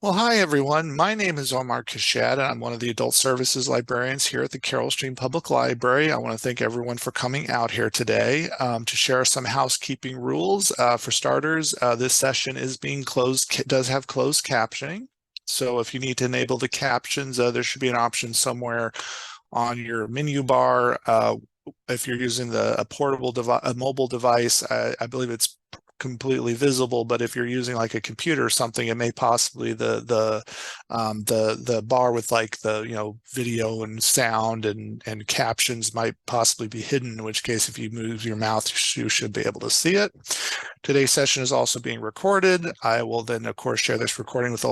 Well, hi everyone. My name is Omar Kashad, and I'm one of the adult services librarians here at the Carroll Stream Public Library. I want to thank everyone for coming out here today to share some housekeeping rules. For starters, this session is being closed, does have closed captioning. So if you need to enable the captions, there should be an option somewhere on your menu bar. If you're using a portable device, a mobile device, I believe it's completely visible, but if you're using like a computer or something, it may possibly the bar with like the video and sound and captions might possibly be hidden, in which case if you move your mouth you should be able to see it. Today's session is also being recorded. I will then of course share this recording with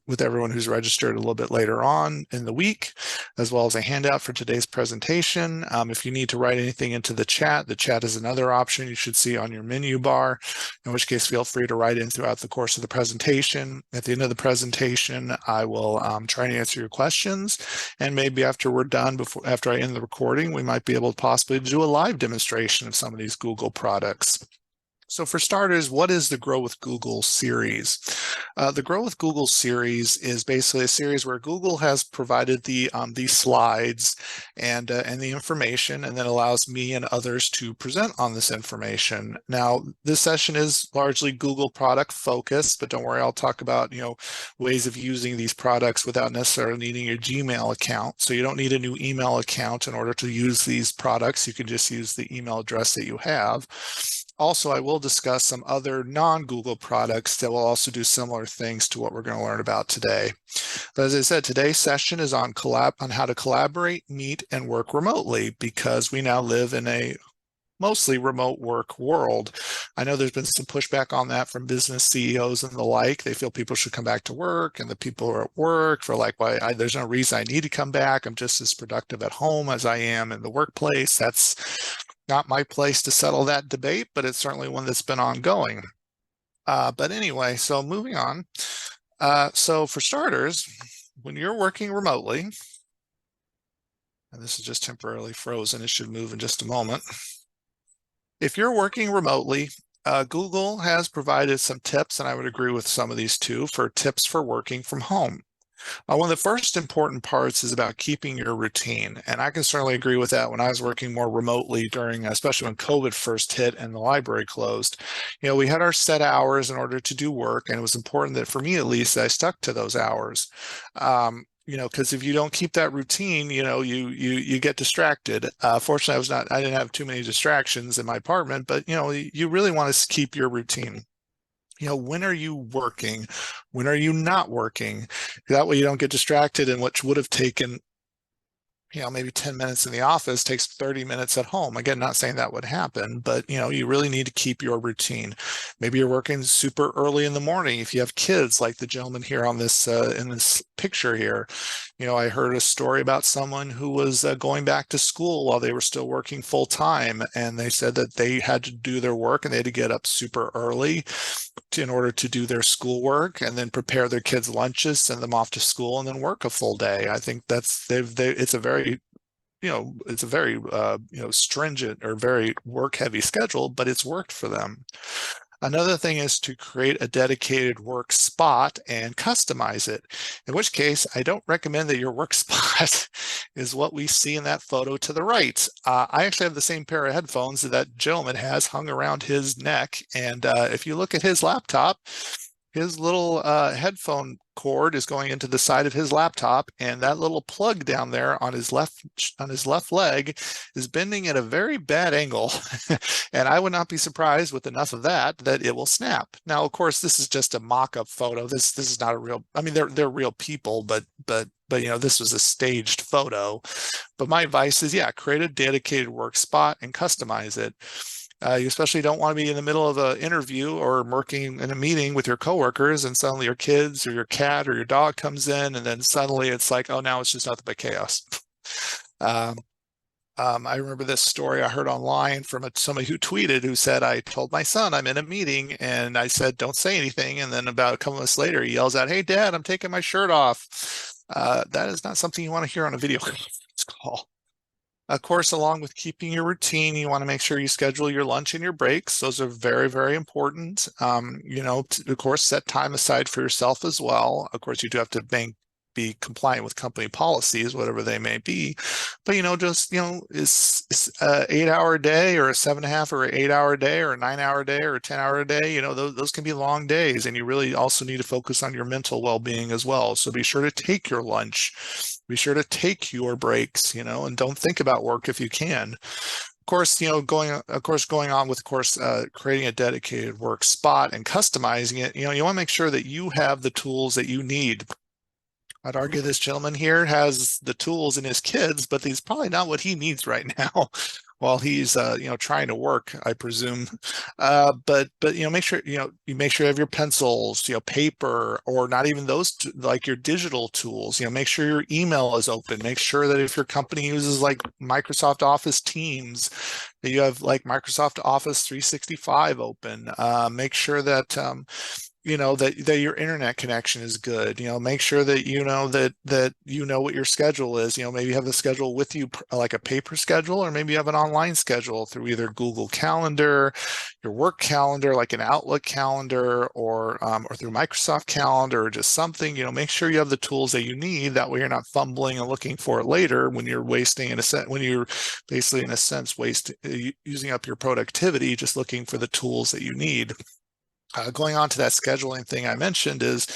with everyone who's registered a little bit later on in the week, as well as a handout for today's presentation. If you need to write anything into the chat is another option you should see on your menu bar, in which case feel free to write in throughout the course of the presentation. At the end of the presentation, I will try and answer your questions. And maybe after we're done, after I end the recording, we might be able to possibly do a live demonstration of some of these Google products. So for starters, what is the Grow with Google series? The Grow with Google series is basically a series where Google has provided these slides and the information, and then allows me and others to present on this information. Now, this session is largely Google product focused, but don't worry, I'll talk about ways of using these products without necessarily needing your Gmail account. So you don't need a new email account in order to use these products. You can just use the email address that you have. Also, I will discuss some other non-Google products that will also do similar things to what we're going to learn about today. But as I said, today's session is on how to collaborate, meet, and work remotely, because we now live in a mostly remote work world. I know there's been some pushback on that from business CEOs and the like. They feel people should come back to work, and the people who are at work for like, there's no reason I need to come back. I'm just as productive at home as I am in the workplace. That's not my place to settle that debate, but it's certainly one that's been ongoing. But anyway, so moving on. So for starters, when you're working remotely, and this is just temporarily frozen, it should move in just a moment. If you're working remotely, Google has provided some tips, and I would agree with some of these too, for tips for working from home. One of the first important parts is about keeping your routine. And I can certainly agree with that. When I was working more remotely especially when COVID first hit and the library closed, we had our set hours in order to do work. And it was important that, for me at least, I stuck to those hours. Because if you don't keep that routine, you get distracted. Fortunately, I didn't have too many distractions in my apartment, but you really want to keep your routine. When are you working? When are you not working? That way you don't get distracted, and what would have taken, maybe 10 minutes in the office takes 30 minutes at home. Again, not saying that would happen, but you really need to keep your routine. Maybe you're working super early in the morning. If you have kids, like the gentleman here on this in this picture here, I heard a story about someone who was going back to school while they were still working full time, and they said that they had to do their work and they had to get up super early in order to do their schoolwork, and then prepare their kids' lunches, send them off to school, and then work a full day. I think it's a very stringent or very work heavy schedule, but it's worked for them. Another thing is to create a dedicated work spot and customize it, in which case I don't recommend that your work spot is what we see in that photo to the right. I actually have the same pair of headphones that gentleman has hung around his neck, and if you look at his laptop, his little headphone cord is going into the side of his laptop, and that little plug down there on his left leg is bending at a very bad angle. And I would not be surprised, with enough of that it will snap. Now, of course, this is just a mock-up photo. This is not a real, I mean, they're real people, but this was a staged photo. But my advice is, yeah, create a dedicated work spot and customize it. You especially don't want to be in the middle of an interview or working in a meeting with your coworkers, and suddenly your kids or your cat or your dog comes in, and then suddenly it's like, oh, now it's just nothing but chaos. I remember this story I heard online from somebody who tweeted, who said, I told my son I'm in a meeting, and I said, don't say anything. And then about a couple months later, he yells out, hey, Dad, I'm taking my shirt off. That is not something you want to hear on a video conference call. Of course, along with keeping your routine, you want to make sure you schedule your lunch and your breaks. Those are very, very important. Of course, set time aside for yourself as well. Of course, you do have to be compliant with company policies, whatever they may be. But is 8 hour day or a 7.5 or 8 hour day or a 9 hour day or a 10 hour day? Those can be long days, and you really also need to focus on your mental well-being as well. So be sure to take your lunch, be sure to take your breaks, and don't think about work if you can. Of course, going on with, creating a dedicated work spot and customizing it, you want to make sure that you have the tools that you need. I'd argue this gentleman here has the tools in his kids, but he's probably not what he needs right now while he's trying to work, I presume. But make sure you make sure you have your pencils, paper, or not even those like your digital tools. Make sure your email is open. Make sure that if your company uses like Microsoft Office Teams, that you have like Microsoft Office 365 open. Make sure that that your internet connection is good. Make sure that what your schedule is. Maybe you have the schedule with you, like a paper schedule, or maybe you have an online schedule through either Google Calendar, your work calendar, like an Outlook calendar, or through Microsoft Calendar, or just something. Make sure you have the tools that you need. That way, you're not fumbling and looking for it later when you're when you're basically in a sense using up your productivity, just looking for the tools that you need. Going on to that scheduling thing I mentioned is,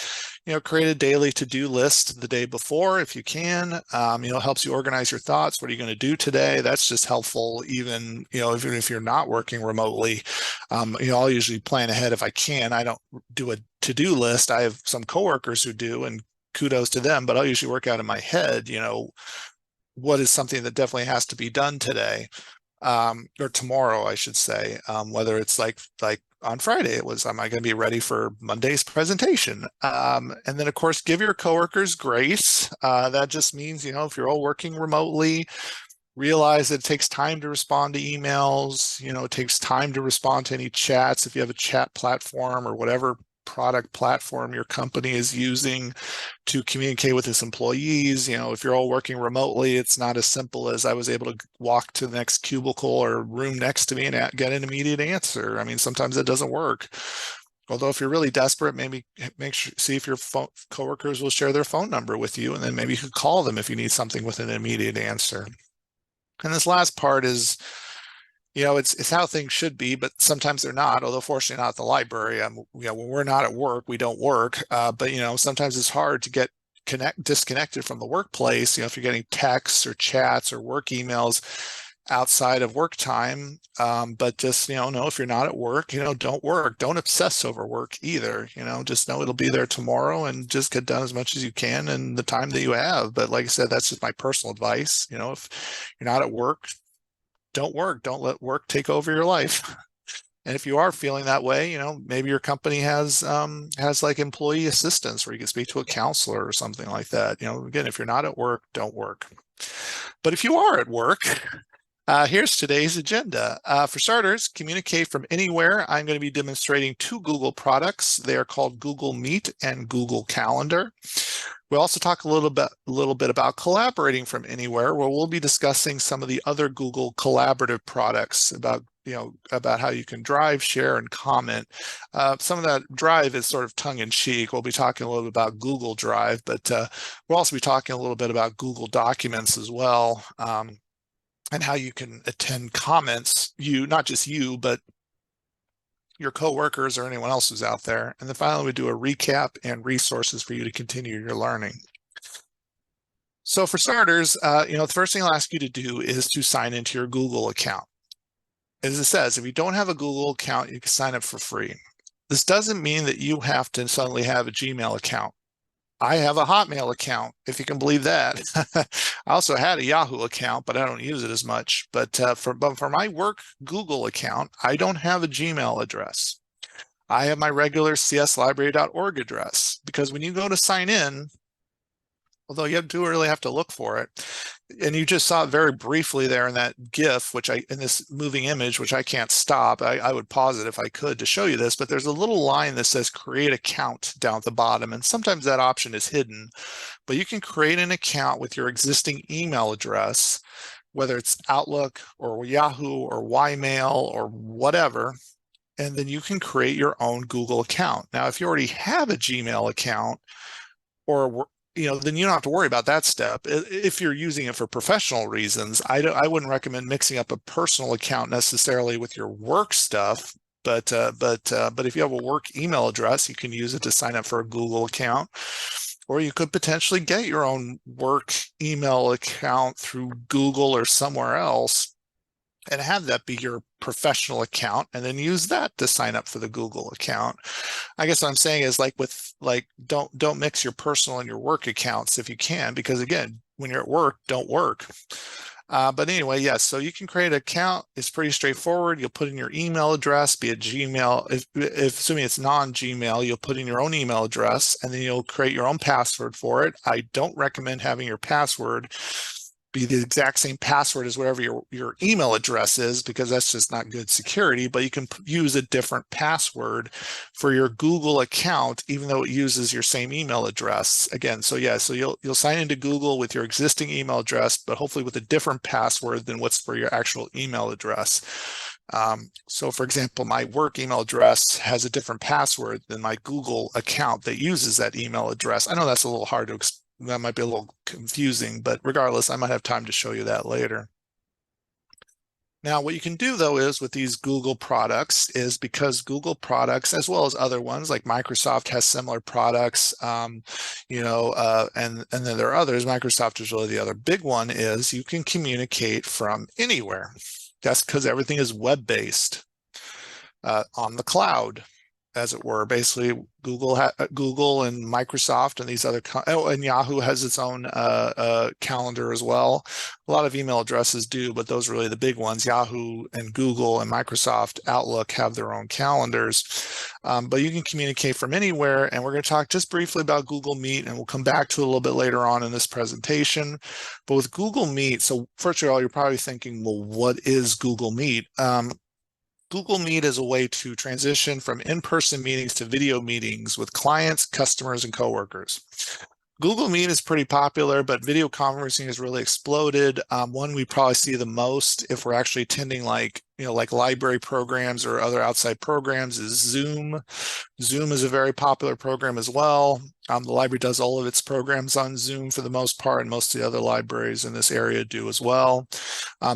create a daily to-do list the day before if you can. Helps you organize your thoughts. What are you going to do today? That's just helpful, even if you're not working remotely. I'll usually plan ahead if I can. I don't do a to-do list. I have some coworkers who do, and kudos to them, but I'll usually work out in my head, what is something that definitely has to be done today, or tomorrow, I should say, whether it's like on Friday, it was, am I going to be ready for Monday's presentation? And then, of course, give your coworkers grace. That just means, if you're all working remotely, realize that it takes time to respond to emails. It takes time to respond to any chats. If you have a chat platform or whatever product platform your company is using to communicate with its employees, if you're all working remotely, it's not as simple as I was able to walk to the next cubicle or room next to me and get an immediate answer. I mean, sometimes it doesn't work. Although if you're really desperate, maybe see if your coworkers will share their phone number with you, and then maybe you could call them if you need something with an immediate answer. And this last part is, it's how things should be, but sometimes they're not. Although fortunately not at the library. When we're not at work, we don't work. But sometimes it's hard to get disconnected from the workplace. If you're getting texts or chats or work emails outside of work time. But just know if you're not at work, don't work. Don't obsess over work either. Just know it'll be there tomorrow, and just get done as much as you can in the time that you have. But like I said, that's just my personal advice. If you're not at work, don't work. Don't let work take over your life. And if you are feeling that way, maybe your company has like employee assistance where you can speak to a counselor or something like that. Again, if you're not at work, don't work. But if you are at work, here's today's agenda. For starters, communicate from anywhere. I'm going to be demonstrating two Google products. They are called Google Meet and Google Calendar. We'll also talk a little bit about collaborating from anywhere, where we'll be discussing some of the other Google collaborative products about how you can drive, share, and comment. Some of that drive is sort of tongue-in-cheek. We'll be talking a little bit about Google Drive, but we'll also be talking a little bit about Google Documents as well, and how you can attend comments, not just you, but your coworkers or anyone else who's out there. And then finally, we do a recap and resources for you to continue your learning. So for starters, the first thing I'll ask you to do is to sign into your Google account. As it says, if you don't have a Google account, you can sign up for free. This doesn't mean that you have to suddenly have a Gmail account. I have a Hotmail account, if you can believe that. I also had a Yahoo account, but I don't use it as much. But for my work Google account, I don't have a Gmail address. I have my regular cslibrary.org address, because when you go to sign in, although you do really have to look for it, and you just saw it very briefly there in that GIF, in this moving image, which I can't stop. I would pause it if I could to show you this, but there's a little line that says create account down at the bottom, and sometimes that option is hidden, but you can create an account with your existing email address, whether it's Outlook or Yahoo or Ymail or whatever, and then you can create your own Google account. Now, if you already have a Gmail account, or then you don't have to worry about that step. If you're using it for professional reasons, I wouldn't recommend mixing up a personal account necessarily with your work stuff. But if you have a work email address, you can use it to sign up for a Google account, or you could potentially get your own work email account through Google or somewhere else and have that be your professional account, and then use that to sign up for the Google account. I guess what I'm saying is don't mix your personal and your work accounts if you can, because again, when you're at work, don't work. But anyway, yes, so you can create an account. It's pretty straightforward. You'll put in your email address, be it Gmail. If assuming it's non-Gmail, you'll put in your own email address, and then you'll create your own password for it. I don't recommend having your password be the exact same password as whatever your email address is, because that's just not good security. But you can use a different password for your Google account, even though it uses your same email address. Again, so you'll sign into Google with your existing email address, but hopefully with a different password than what's for your actual email address. So for example, my work email address has a different password than my Google account that uses that email address. I know that's a little hard to explain. That might be a little confusing, but regardless, I might have time to show you that later. Now, what you can do though is with these Google products is, because Google products, as well as other ones like Microsoft has similar products, and then there are others. Microsoft is really the other big one, is you can communicate from anywhere. That's because everything is web-based on the cloud, as it were. Basically, Google and Microsoft and these other, and Yahoo has its own calendar as well. A lot of email addresses do, but those are really the big ones. Yahoo and Google and Microsoft Outlook have their own calendars. But you can communicate from anywhere, and we're going to talk just briefly about Google Meet, and we'll come back to it a little bit later on in this presentation. But with Google Meet, so first of all, you're probably thinking, well, what is Google Meet? Google Meet is a way to transition from in-person meetings to video meetings with clients, customers, and coworkers. Google Meet is pretty popular, but video conferencing has really exploded. One we probably see the most if we're actually attending like library programs or other outside programs is Zoom. Zoom is a very popular program as well. The library does all of its programs on Zoom for the most part, and most of the other libraries in this area do as well.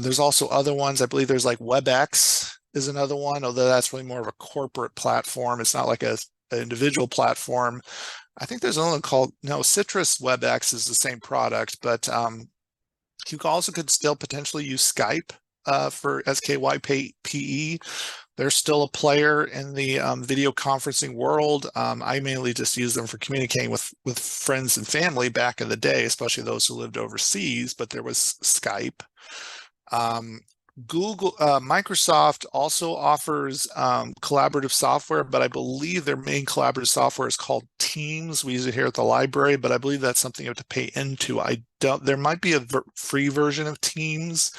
There's also other ones. I believe there's like WebEx is another one, although that's really more of a corporate platform. It's not like an individual platform. I think there's another one called, Citrus WebEx is the same product, but you also could still potentially use Skype for SKYPE. They're still a player in the video conferencing world. I mainly just use them for communicating with friends and family back in the day, especially those who lived overseas, but there was Skype. Microsoft also offers collaborative software, but I believe their main collaborative software is called Teams. We use it here at the library, but I believe that's something you have to pay into. There might be a free version of Teams,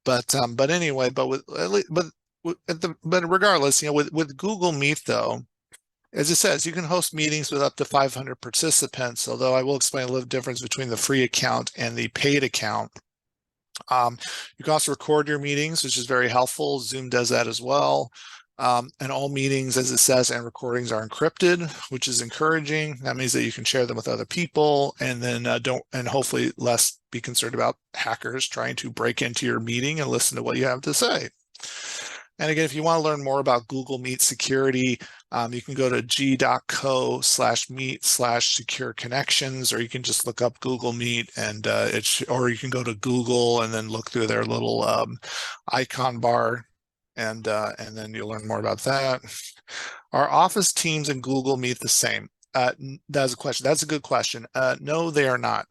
but anyway, but regardless, with Google Meet though, as it says, you can host meetings with up to 500 participants, although I will explain a little difference between the free account and the paid account. You can also record your meetings, which is very helpful. Zoom does that as well. And all meetings, as it says, and recordings are encrypted, which is encouraging. That means that you can share them with other people, and then hopefully less be concerned about hackers trying to break into your meeting and listen to what you have to say. And again, if you want to learn more about Google Meet security, you can go to g.co/meet/secure connections, or you can just look up Google Meet, and or you can go to Google and then look through their little icon bar, and then you'll learn more about that. Are Office, Teams, and Google Meet the same? That's a question. That's a good question. No, they are not.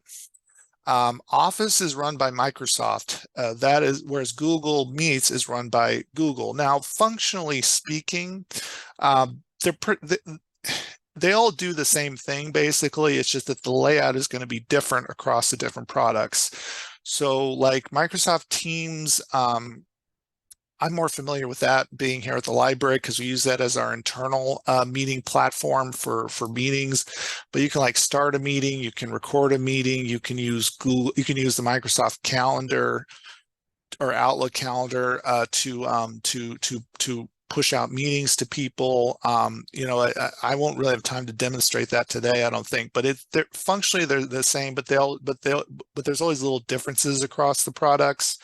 Office is run by Microsoft. That is, whereas Google Meets is run by Google. Now, functionally speaking, they all do the same thing basically. It's just that the layout is going to be different across the different products. So, like Microsoft Teams, I'm more familiar with that being here at the library because we use that as our internal meeting platform for meetings. But you can like start a meeting, you can record a meeting, you can use Google, you can use the Microsoft Calendar or Outlook calendar to push out meetings to people. I won't really have time to demonstrate that today, I don't think, but functionally they're the same, but there's always little differences across the products.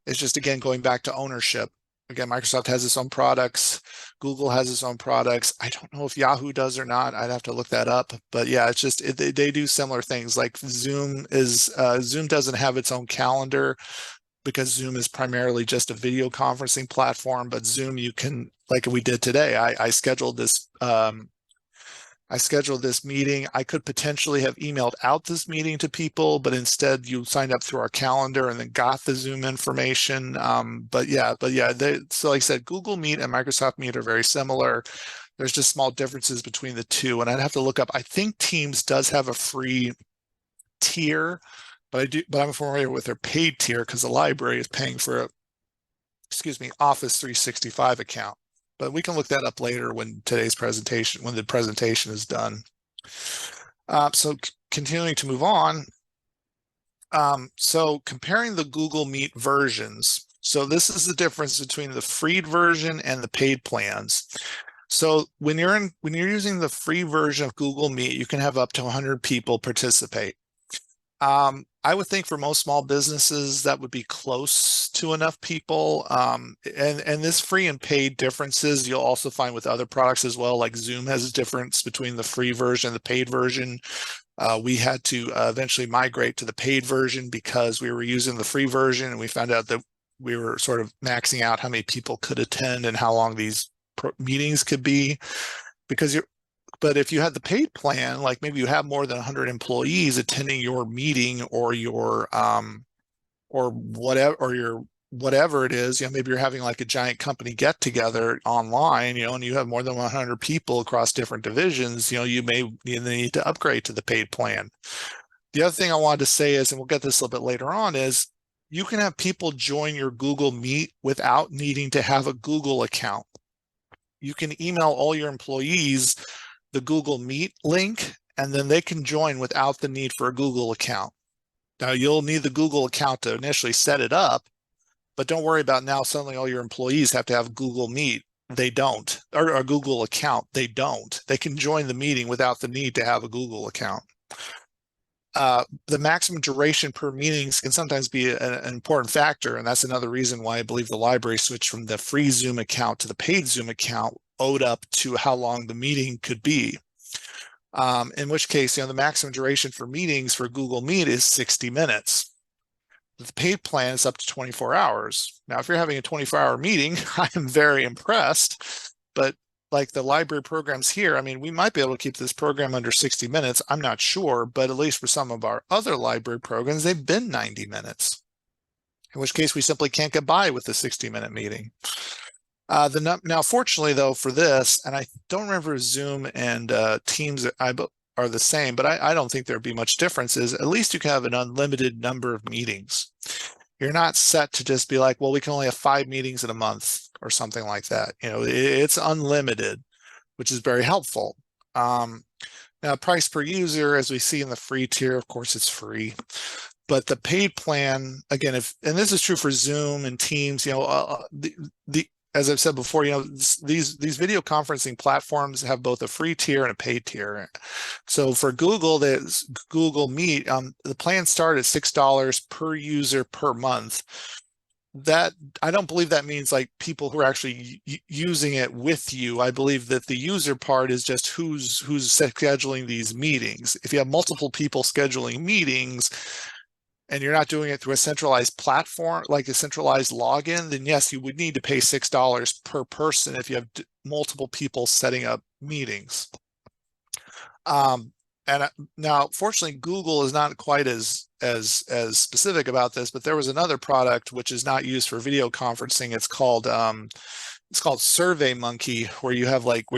It's just, again, going back to ownership. Again, Microsoft has its own products. Google has its own products. I don't know if Yahoo does or not. I'd have to look that up. But yeah, it's just they do similar things. Like Zoom doesn't have its own calendar because Zoom is primarily just a video conferencing platform. But Zoom, you can, like we did today, I scheduled this meeting. I could potentially have emailed out this meeting to people, but instead you signed up through our calendar and then got the Zoom information. So like I said, Google Meet and Microsoft Meet are very similar. There's just small differences between the two. And I'd have to look up, I think Teams does have a free tier, but I'm familiar with their paid tier because the library is paying for Office 365 account. But we can look that up later when the presentation is done. So continuing to move on. So comparing the Google Meet versions. So this is the difference between the free version and the paid plans. So when you're using the free version of Google Meet, you can have up to 100 people participate. I would think for most small businesses that would be close to enough people. And this free and paid differences you'll also find with other products as well. Like Zoom has a difference between the free version and the paid version. We had to eventually migrate to the paid version because we were using the free version, and we found out that we were sort of maxing out how many people could attend and how long these meetings could be. But if you had the paid plan, like maybe you have more than 100 employees attending your meeting or your whatever it is, maybe you're having like a giant company get together online, and you have more than 100 people across different divisions, you may need to upgrade to the paid plan. The other thing I wanted to say is, and we'll get this a little bit later on, is you can have people join your Google Meet without needing to have a Google account. You can email all your employees the Google Meet link, and then they can join without the need for a Google account. Now, you'll need the Google account to initially set it up, but don't worry about now suddenly all your employees have to have Google Meet. They don't, or a Google account. They don't. They can join the meeting without the need to have a Google account. The maximum duration per meetings can sometimes be an important factor, and that's another reason why I believe the library switched from the free Zoom account to the paid Zoom account, owed up to how long the meeting could be. In which case, the maximum duration for meetings for Google Meet is 60 minutes. The paid plan is up to 24 hours. Now, if you're having a 24-hour meeting, I am very impressed, but like the library programs here, we might be able to keep this program under 60 minutes. I'm not sure, but at least for some of our other library programs, they've been 90 minutes, in which case we simply can't get by with the 60-minute meeting. Now, fortunately, though, for this, and I don't remember if Zoom and Teams are the same, but I don't think there'd be much difference, is at least you can have an unlimited number of meetings. You're not set to just be like, well, we can only have 5 meetings in a month or something like that. It's unlimited, which is very helpful. Now, price per user, as we see in the free tier, of course, it's free. But the paid plan, again, and this is true for Zoom and Teams, as I've said before, these video conferencing platforms have both a free tier and a paid tier. So for Google, there's Google Meet. The plan started at $6 per user per month. That, I don't believe that means like people who are actually using it with you. I believe that the user part is just who's scheduling these meetings. If you have multiple people scheduling meetings, and you're not doing it through a centralized platform, like a centralized login, then yes, you would need to pay $6 per person if you have multiple people setting up meetings. And now, fortunately, Google is not quite as specific about this, but there was another product which is not used for video conferencing. It's called SurveyMonkey, where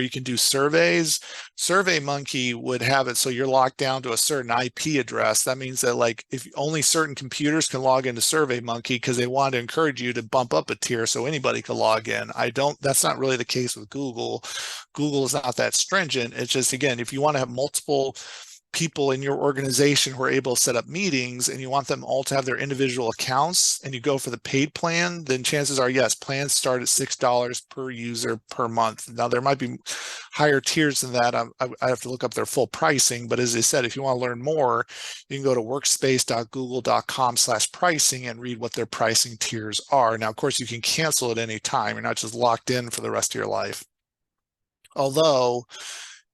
you can do surveys. SurveyMonkey would have it so you're locked down to a certain IP address. That means that if only certain computers can log into SurveyMonkey, because they want to encourage you to bump up a tier so anybody can log in. That's not really the case with Google. Google is not that stringent. It's just, again, if you want to have multiple people in your organization who are able to set up meetings and you want them all to have their individual accounts and you go for the paid plan, then chances are, yes, plans start at $6 per user per month. Now, there might be higher tiers than that. I have to look up their full pricing. But as I said, if you want to learn more, you can go to workspace.google.com/pricing and read what their pricing tiers are. Now, of course, you can cancel at any time. You're not just locked in for the rest of your life. Although,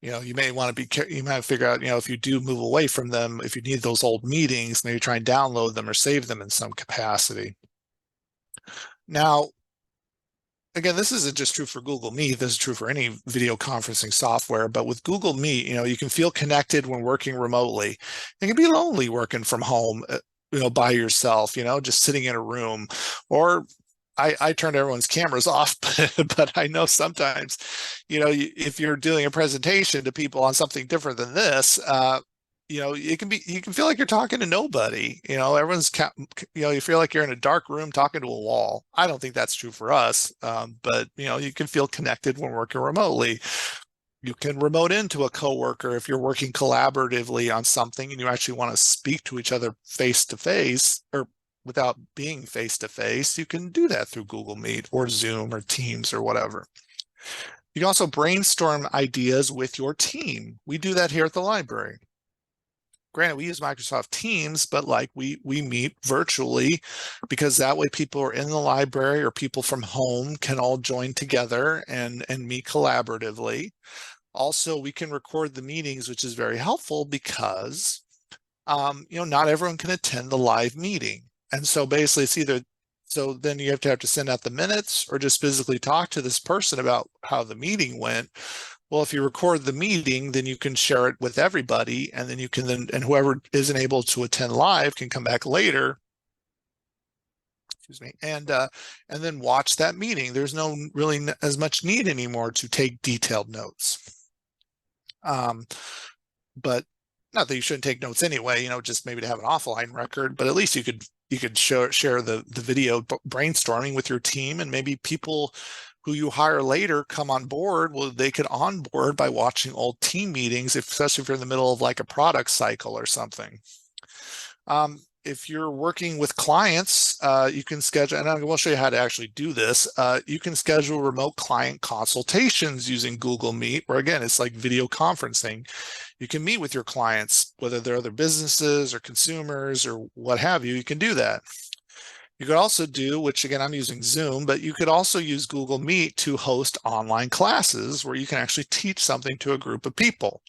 you may want to you might figure out, if you do move away from them, if you need those old meetings, maybe try and download them or save them in some capacity. Now, again, this isn't just true for Google Meet. This is true for any video conferencing software. But with Google Meet, you can feel connected when working remotely. It can be lonely working from home, by yourself, just sitting in a room. Or I turned everyone's cameras off, but I know sometimes, if you're doing a presentation to people on something different than this, you can feel like you're talking to nobody. Everyone's, you feel like you're in a dark room talking to a wall. I don't think that's true for us, but you can feel connected when working remotely. You can remote into a coworker if you're working collaboratively on something and you actually want to speak to each other face to face or without being face-to-face. You can do that through Google Meet or Zoom or Teams or whatever. You can also brainstorm ideas with your team. We do that here at the library. Granted, we use Microsoft Teams, but we meet virtually because that way people who are in the library or people from home can all join together and meet collaboratively. Also, we can record the meetings, which is very helpful because not everyone can attend the live meeting. And so basically it's either, so then you have to send out the minutes or just physically talk to this person about how the meeting went. Well, if you record the meeting, then you can share it with everybody, and then and whoever isn't able to attend live can come back later, and then watch that meeting. There's no really as much need anymore to take detailed notes. But not that you shouldn't take notes anyway, just maybe to have an offline record, but at least you could share the video brainstorming with your team, and maybe people who you hire later come on board. Well, they could onboard by watching old team meetings, especially if you're in the middle of a product cycle or something. If you're working with clients, you can schedule, and I will show you how to actually do this. You can schedule remote client consultations using Google Meet, where again, it's like video conferencing. You can meet with your clients, whether they're other businesses or consumers or what have you, you can do that. You could also do, which again, I'm using Zoom, but you could also use Google Meet to host online classes where you can actually teach something to a group of people.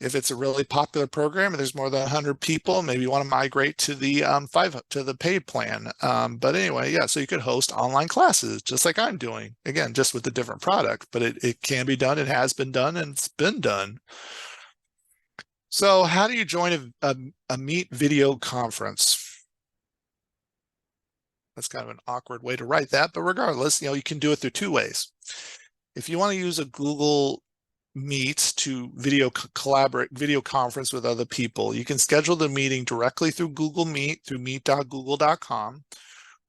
If it's a really popular program and there's more than 100 people, maybe you want to migrate to the paid plan. But anyway, yeah, so you could host online classes just like I'm doing, again, just with a different product, but it can be done. It has been done, and it's been done. So how do you join a Meet video conference? That's kind of an awkward way to write that, but regardless, you can do it through two ways. If you want to use a Google Meet to video conference with other people, you can schedule the meeting directly through Google Meet through meet.google.com,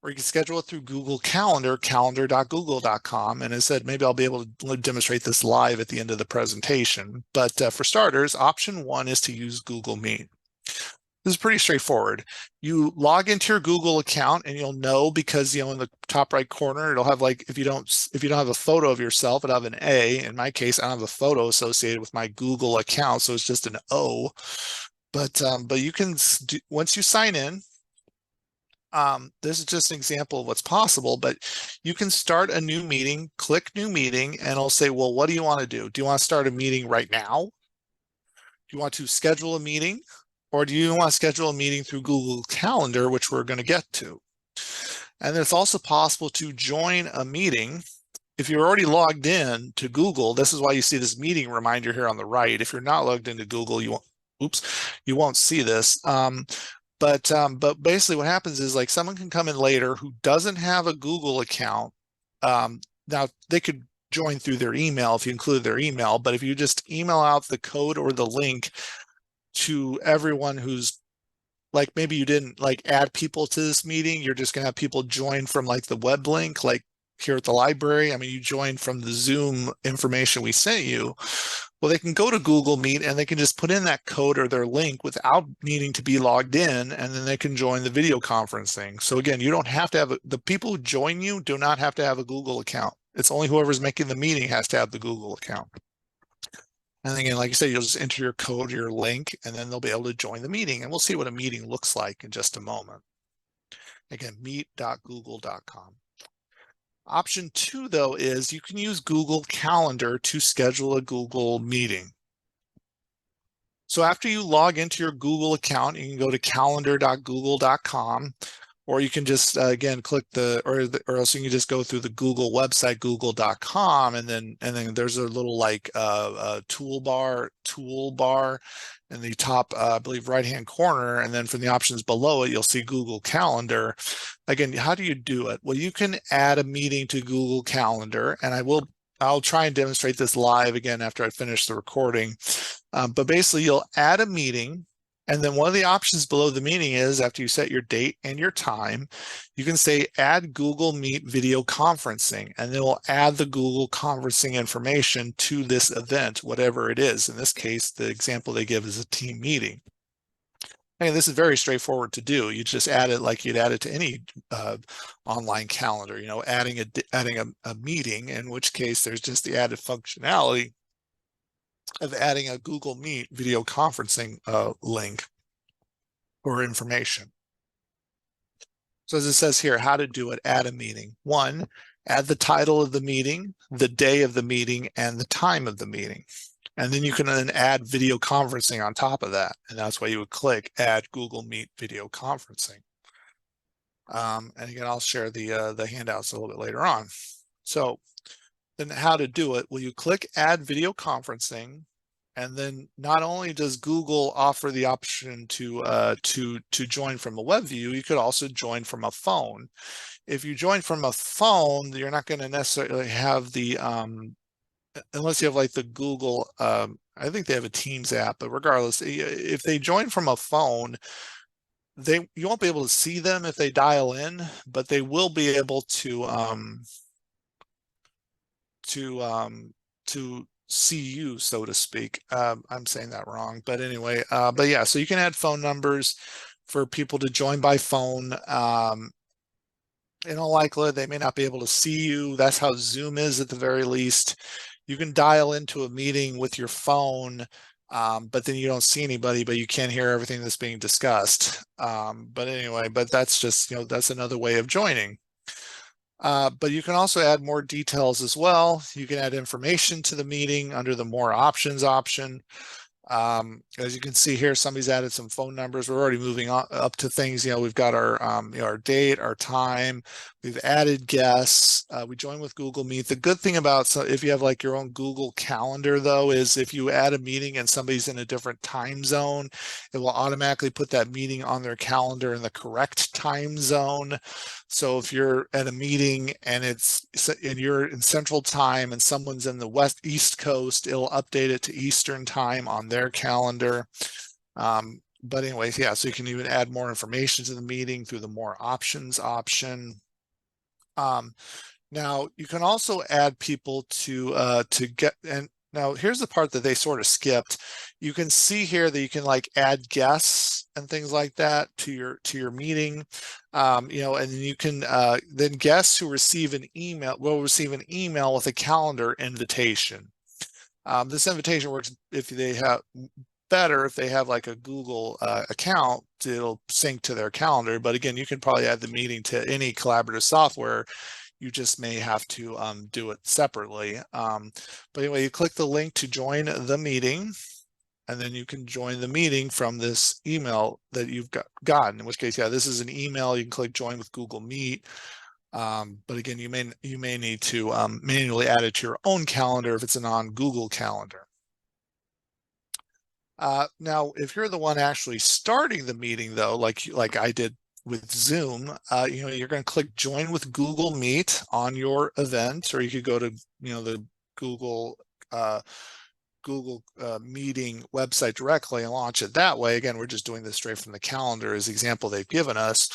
or you can schedule it through Google Calendar, calendar.google.com. And as I said, maybe I'll be able to demonstrate this live at the end of the presentation. But for starters, option one is to use Google Meet. This is pretty straightforward. You log into your Google account, and you'll know because in the top right corner it'll have if you don't have a photo of yourself, it'll have an A. In my case, I don't have a photo associated with my Google account, so it's just an O. But you can once you sign in. This is just an example of what's possible, but you can start a new meeting, click new meeting, and it'll say, well, what do you want to do? Do you want to start a meeting right now? Do you want to schedule a meeting? Or do you want to schedule a meeting through Google Calendar, which we're going to get to? And it's also possible to join a meeting. If you're already logged in to Google, this is why you see this meeting reminder here on the right. If you're not logged into Google, you won't see this. But basically what happens is someone can come in later who doesn't have a Google account. Now they could join through their email if you include their email, but if you just email out the code or the link to everyone who's maybe you didn't add people to this meeting, you're just gonna have people join from the web link, here at the library. I mean, you joined from the Zoom information we sent you, Well, they can go to Google Meet and they can just put in that code or their link without needing to be logged in, and then they can join the video conferencing. So again, you don't have to have the people who join you do not have to have a Google account. It's only whoever's making the meeting has to have the Google account. And again, like I said, you'll just enter your code, your link, and then they'll be able to join the meeting. And we'll see what a meeting looks like in just a moment. Again, meet.google.com. Option 2, though, is you can use Google Calendar to schedule a Google meeting. So after you log into your Google account, you can go to calendar.google.com, or you can just, again, click or else you can just go through the Google website, google.com, and then there's a little like toolbar in the top, I believe, right-hand corner, and then from the options below it, you'll see Google Calendar. Again, how do you do it? Well, you can add a meeting to Google Calendar, and I'll try and demonstrate this live again after I finish the recording. But basically, you'll add a meeting, and then one of the options below the meeting is, after you set your date and your time, you can say add Google Meet video conferencing, and then we'll add the Google conferencing information to this event, whatever it is. In this case, the example they give is a team meeting. And this is very straightforward to do. You just add it like you'd add it to any online calendar, adding a meeting, in which case there's just the added functionality of adding a Google Meet video conferencing link or information. So as it says here, how to do it, add a meeting. 1, add the title of the meeting, the day of the meeting, and the time of the meeting. And then you can then add video conferencing on top of that. And that's why you would click add Google Meet video conferencing. And again, I'll share the handouts a little bit later on. So then how to do it? Well, you click add video conferencing, and then not only does Google offer the option to join from a web view, you could also join from a phone. If you join from a phone, you're not going to necessarily have the unless you have like the Google, I think they have a Teams app, but regardless, if they join from a phone, you won't be able to see them if they dial in, but they will be able to see you, so to speak. I'm saying that wrong, but anyway, but yeah, so you can add phone numbers for people to join by phone. In all likelihood, they may not be able to see you. That's how Zoom is at the very least. You can dial into a meeting with your phone, but then you don't see anybody, but you can't hear everything that's being discussed. But anyway, but that's just, that's another way of joining. But you can also add more details as well. You can add information to the meeting under the more options option. As you can see here, somebody's added some phone numbers. We're already moving on up to things. We've got our date, our time. We've added guests. We join with Google Meet. The good thing about if you have like your own Google Calendar, though, is if you add a meeting and somebody's in a different time zone, it will automatically put that meeting on their calendar in the correct time zone. So if you're at a meeting and you're in Central Time and someone's in the East Coast, it'll update it to Eastern Time on their calendar. But anyways, yeah, so you can even add more information to the meeting through the more options option. Now you can also add people to get, and now here's the part that they sort of skipped. You can see here that you can like add guests and things like that to your meeting. And then you can then guests who receive an email will receive an email with a calendar invitation. This invitation works if they have like a Google account, it'll sync to their calendar. But again, you can probably add the meeting to any collaborative software. You just may have to do it separately. But anyway, you click the link to join the meeting, and then you can join the meeting from this email that you've gotten, in which case, yeah, this is an email. You can click join with Google Meet. But again, you may need to manually add it to your own calendar if it's a non-Google calendar. Now, if you're the one actually starting the meeting, though, like I did with Zoom, you're going to click join with Google Meet on your event, or you could go to the Google meeting website directly and launch it that way. Again, we're just doing this straight from the calendar as the example they've given us.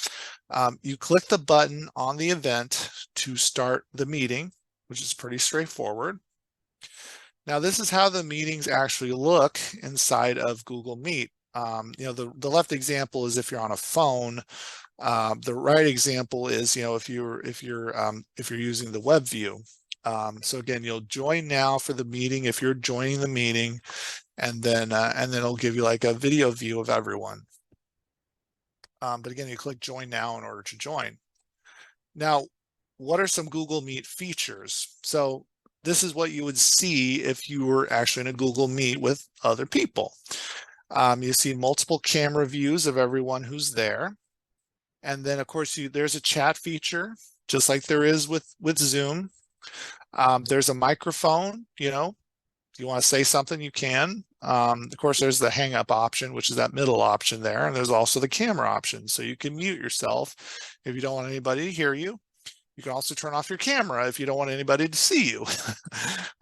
You click the button on the event to start the meeting, which is pretty straightforward. Now, this is how the meetings actually look inside of Google Meet. The left example is if you're on a phone. The right example is, if you're using the web view. So again, you'll join now for the meeting if you're joining the meeting, and then it'll give you like a video view of everyone. But again, you click join now in order to join. Now, what are some Google Meet features? So this is what you would see if you were actually in a Google Meet with other people. You see multiple camera views of everyone who's there. And then of course there's a chat feature, just like there is with Zoom. There's a microphone, if you want to say something, you can. Of course, there's the hang up option, which is that middle option there. And there's also the camera option. So you can mute yourself if you don't want anybody to hear you. You can also turn off your camera if you don't want anybody to see you.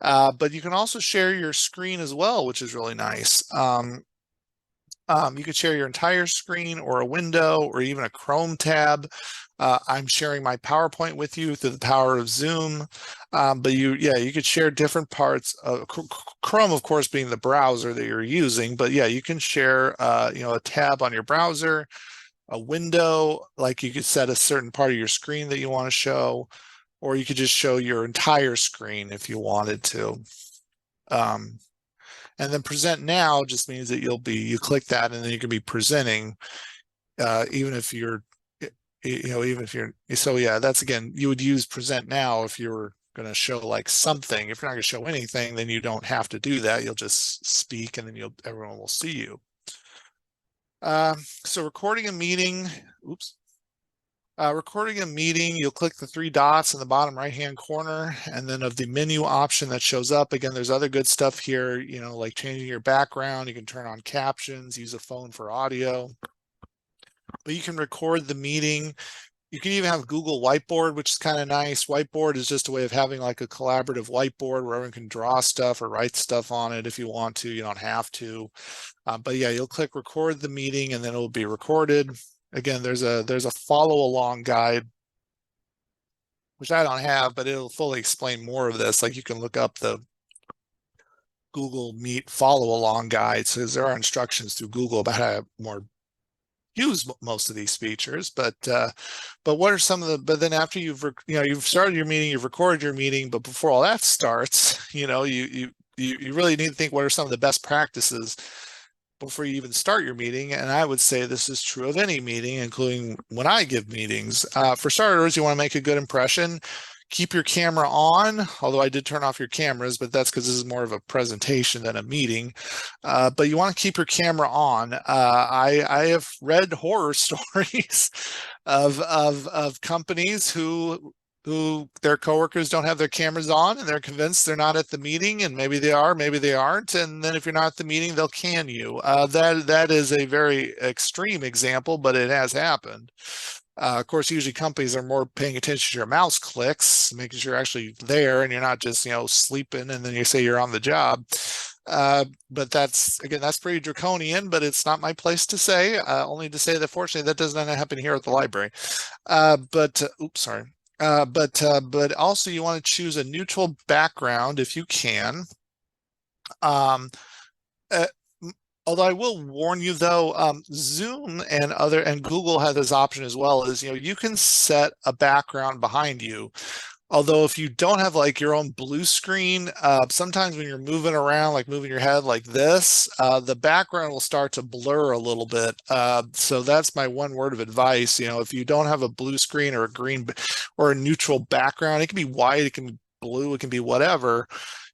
But you can also share your screen as well, which is really nice. You could share your entire screen or a window or even a Chrome tab. I'm sharing my PowerPoint with you through the power of Zoom. But you could share different parts of Chrome, of course, being the browser that you're using. But yeah, you can share, a tab on your browser, a window, like you could set a certain part of your screen that you want to show, or you could just show your entire screen if you wanted to. And then present now just means that you click that and then you can be presenting, even if you're, so yeah, that's again, you would use present now if you're going to show like something. If you're not going to show anything, then you don't have to do that. You'll just speak and then everyone will see you. So recording a meeting, recording a meeting, you'll click the three dots in the bottom right-hand corner, and then of the menu option that shows up. Again, there's other good stuff here, like changing your background. You can turn on captions, use a phone for audio, but you can record the meeting. You can even have Google Whiteboard, which is kind of nice. Whiteboard is just a way of having like a collaborative whiteboard where everyone can draw stuff or write stuff on it if you want to. You don't have to. But yeah, you'll click record the meeting and then it'll be recorded. Again, there's a follow along guide, which I don't have, but it'll fully explain more of this. Like you can look up the Google Meet follow along guide. So there are instructions through Google about how to more use most of these features, but what are some of the, but then after you've started your meeting, you've recorded your meeting, but before all that starts, you really need to think what are some of the best practices before you even start your meeting. And I would say this is true of any meeting, including when I give meetings. For starters, you want to make a good impression. Keep your camera on, although I did turn off your cameras, but that's because this is more of a presentation than a meeting. But you want to keep your camera on. I have read horror stories of companies who their coworkers don't have their cameras on and they're convinced they're not at the meeting, and maybe they are, maybe they aren't. And then if you're not at the meeting, they'll can you. That is a very extreme example, but it has happened. Of course, usually companies are more paying attention to your mouse clicks, making sure you're actually there and you're not just, sleeping and then you say you're on the job. But that's pretty draconian, but it's not my place to say, only to say that fortunately that does not happen here at the library. But also you want to choose a neutral background if you can. Although I will warn you though, Zoom and Google have this option as well, is you can set a background behind you. Although if you don't have like your own blue screen, sometimes when you're moving around, like moving your head like this, the background will start to blur a little bit. So that's my one word of advice. If you don't have a blue screen or a green or a neutral background, it can be white, it can be blue, it can be whatever.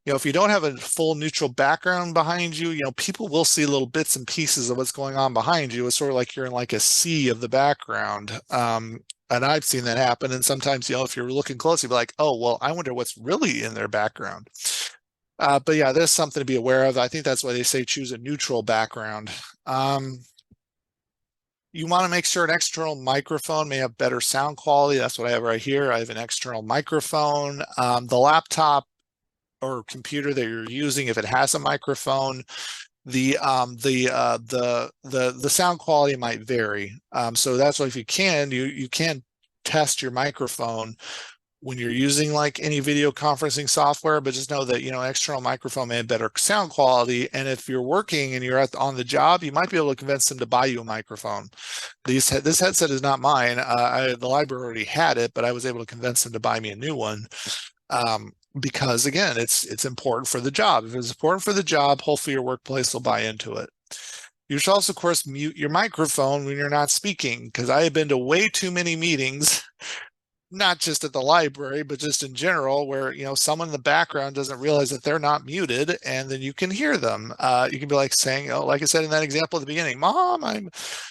If you don't have a full neutral background behind you, people will see little bits and pieces of what's going on behind you. It's sort of like you're in like a sea of the background. And I've seen that happen. And sometimes, if you're looking close, you'll be like, oh, well, I wonder what's really in their background. But yeah, there's something to be aware of. I think that's why they say choose a neutral background. You want to make sure an external microphone may have better sound quality. That's what I have right here. I have an external microphone. The laptop or computer that you're using, if it has a microphone, the sound quality might vary. So that's why if you can test your microphone when you're using like any video conferencing software, but just know that, an external microphone may have better sound quality. And if you're working and you're on the job, you might be able to convince them to buy you a microphone. This headset is not mine. The library already had it, but I was able to convince them to buy me a new one. Because again, it's important for the job. If it's important for the job, hopefully your workplace will buy into it. You should also, of course, mute your microphone when you're not speaking, because I have been to way too many meetings, not just at the library, but just in general, where someone in the background doesn't realize that they're not muted, and then you can hear them. You can be like saying, "Oh, like I said in that example at the beginning, Mom, I'm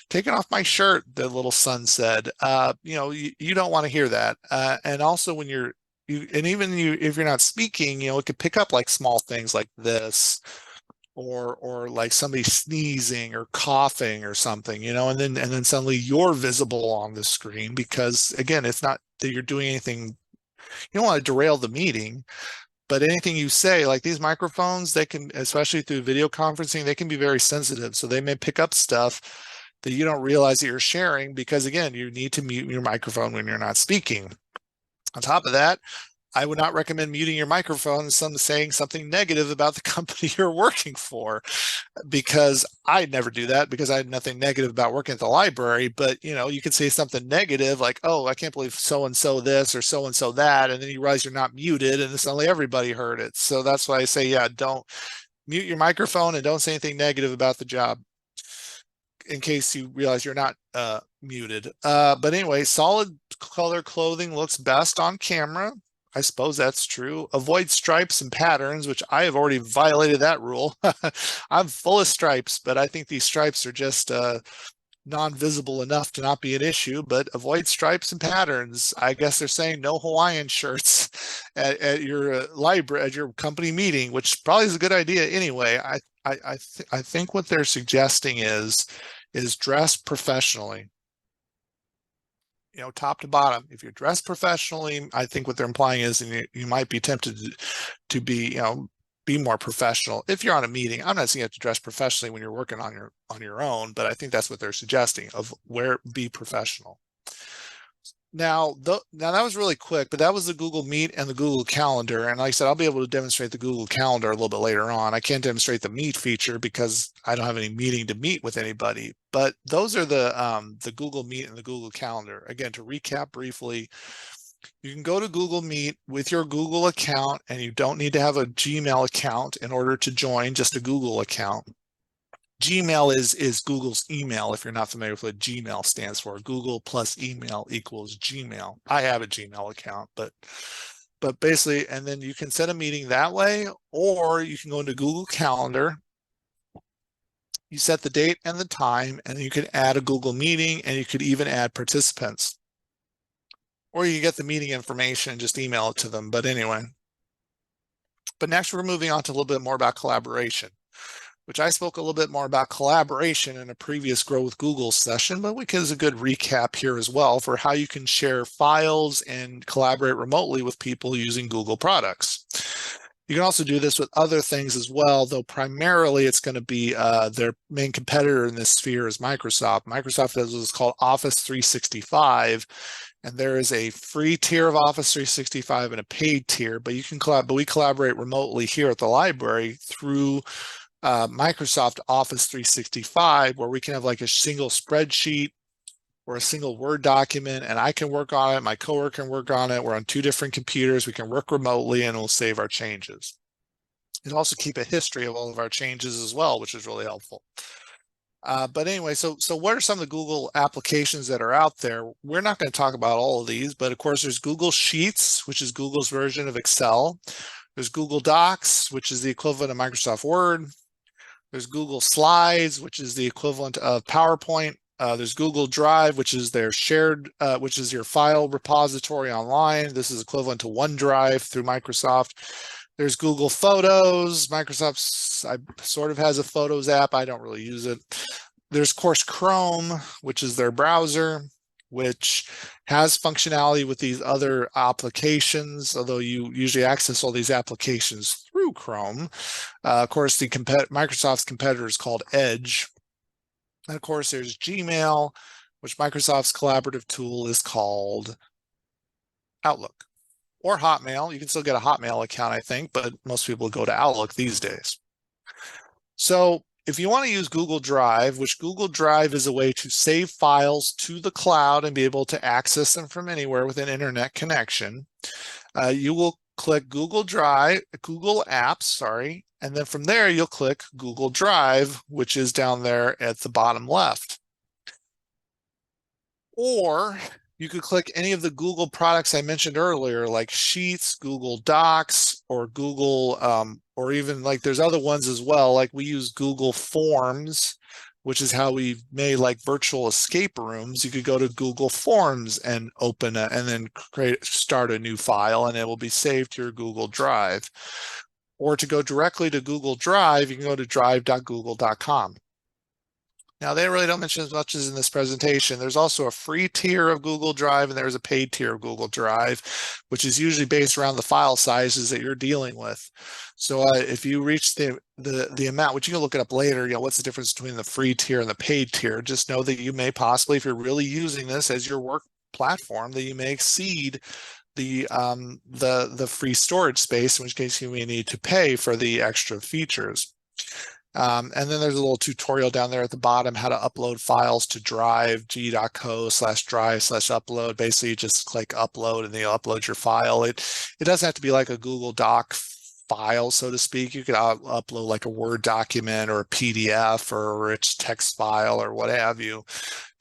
taking off my shirt." The little son said, you don't want to hear that. And also when if you're not speaking, it could pick up like small things like this, or like somebody sneezing or coughing or something, and then suddenly you're visible on the screen, because again, it's not that you're doing anything, you don't want to derail the meeting, but anything you say, like these microphones, they can, especially through video conferencing, they can be very sensitive. So they may pick up stuff that you don't realize that you're sharing, because again, you need to mute your microphone when you're not speaking. On top of that, I would not recommend muting your microphone and saying something negative about the company you're working for, because I'd never do that, because I had nothing negative about working at the library. But you can say something negative like, "Oh, I can't believe so-and-so this or so-and-so that," and then you realize you're not muted and suddenly everybody heard it. So that's why I say, yeah, don't mute your microphone and don't say anything negative about the job, in case you realize you're not muted. But anyway, solid color clothing looks best on camera. I suppose that's true. Avoid stripes and patterns, which I have already violated that rule. I'm full of stripes, but I think these stripes are just non-visible enough to not be an issue. But avoid stripes and patterns. I guess they're saying no Hawaiian shirts at your library, at your company meeting, which probably is a good idea anyway. I think what they're suggesting is dress professionally. Top to bottom. If you're dressed professionally, I think what they're implying is you might be tempted to be more professional if you're on a meeting. I'm not saying you have to dress professionally when you're working on your own, but I think that's what they're suggesting, of be professional. Now that was really quick, but that was the Google Meet and the Google Calendar. And like I said, I'll be able to demonstrate the Google Calendar a little bit later on. I can't demonstrate the Meet feature because I don't have any meeting to meet with anybody. But those are the Google Meet and the Google Calendar. Again, to recap briefly, you can go to Google Meet with your Google account, and you don't need to have a Gmail account in order to join, just a Google account. Gmail is Google's email. If you're not familiar with what Gmail stands for, Google plus email equals Gmail. I have a Gmail account, but basically, and then you can set a meeting that way, or you can go into Google Calendar. You set the date and the time, and you can add a Google meeting, and you could even add participants. Or you get the meeting information and just email it to them. But anyway. But next we're moving on to a little bit more about collaboration, which I spoke a little bit more about collaboration in a previous Grow with Google session, but there's a good recap here as well for how you can share files and collaborate remotely with people using Google products. You can also do this with other things as well, though primarily it's going to be their main competitor in this sphere is Microsoft. Microsoft does what's called Office 365, and there is a free tier of Office 365 and a paid tier, but we collaborate remotely here at the library through Microsoft Office 365, where we can have like a single spreadsheet or a single Word document, and I can work on it, my coworker can work on it. We're on two different computers, we can work remotely, and we'll save our changes. And also keep a history of all of our changes as well, which is really helpful. But anyway, so what are some of the Google applications that are out there? We're not going to talk about all of these, but of course there's Google Sheets, which is Google's version of Excel. There's Google Docs, which is the equivalent of Microsoft Word. There's Google Slides, which is the equivalent of PowerPoint. There's Google Drive, which is their shared, which is your file repository online. This is equivalent to OneDrive through Microsoft. There's Google Photos. Microsoft sort of has a Photos app. I don't really use it. There's, of course, Chrome, which is their browser, which has functionality with these other applications, although you usually access all these applications through Chrome. Of course, Microsoft's competitor is called Edge. And of course, there's Gmail, which Microsoft's collaborative tool is called Outlook. or Hotmail. You can still get a Hotmail account, I think, but most people go to Outlook these days. So if you want to use Google Drive, which Google Drive is a way to save files to the cloud and be able to access them from anywhere with an internet connection, you will click Google Drive, Google Apps, sorry, and then from there you'll click Google Drive, which is down there at the bottom left. Or you could click any of the Google products I mentioned earlier, like Sheets, Google Docs, or Google, or even like there's other ones as well. Like we use Google Forms, which is how we made like virtual escape rooms. You could go to Google Forms and open it and then start a new file, and it will be saved to your Google Drive. Or to go directly to Google Drive, you can go to drive.google.com. Now, they really don't mention as much as in this presentation. There's also a free tier of Google Drive, and there's a paid tier of Google Drive, which is usually based around the file sizes that you're dealing with. So if you reach the amount, which you can look it up later, what's the difference between the free tier and the paid tier? Just know that you may possibly, if you're really using this as your work platform, that you may exceed the free storage space, in which case you may need to pay for the extra features. And then there's a little tutorial down there at the bottom, how to upload files to Drive, g.co/drive/upload. Basically, you just click upload and they'll upload your file. It doesn't have to be like a Google Doc file, so to speak. You could upload like a Word document or a PDF or a rich text file or what have you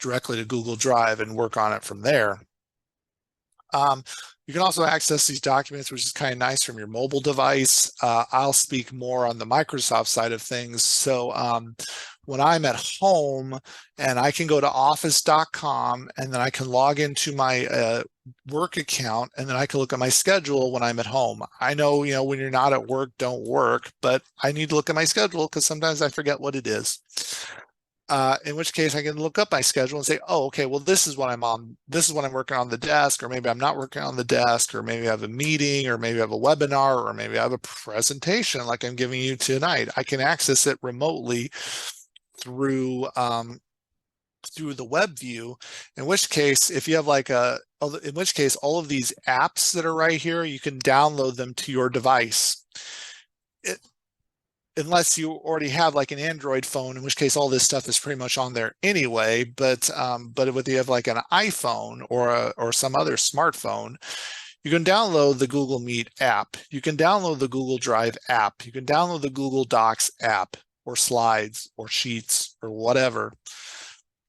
directly to Google Drive and work on it from there. You can also access these documents, which is kind of nice, from your mobile device. I'll speak more on the Microsoft side of things. So when I'm at home, and I can go to office.com, and then I can log into my work account, and then I can look at my schedule when I'm at home. I know, when you're not at work, don't work, but I need to look at my schedule because sometimes I forget what it is. In which case I can look up my schedule and say, oh, okay, well, this is what I'm on. This is what I'm working on the desk, or maybe I'm not working on the desk, or maybe I have a meeting, or maybe I have a webinar, or maybe I have a presentation like I'm giving you tonight. I can access it remotely through the web view, in which case, if you have in which case all of these apps that are right here, you can download them to your device. Unless you already have like an Android phone, in which case all this stuff is pretty much on there anyway. But if you have like an iPhone or some other smartphone, you can download the Google Meet app. You can download the Google Drive app. You can download the Google Docs app, or Slides, or Sheets, or whatever.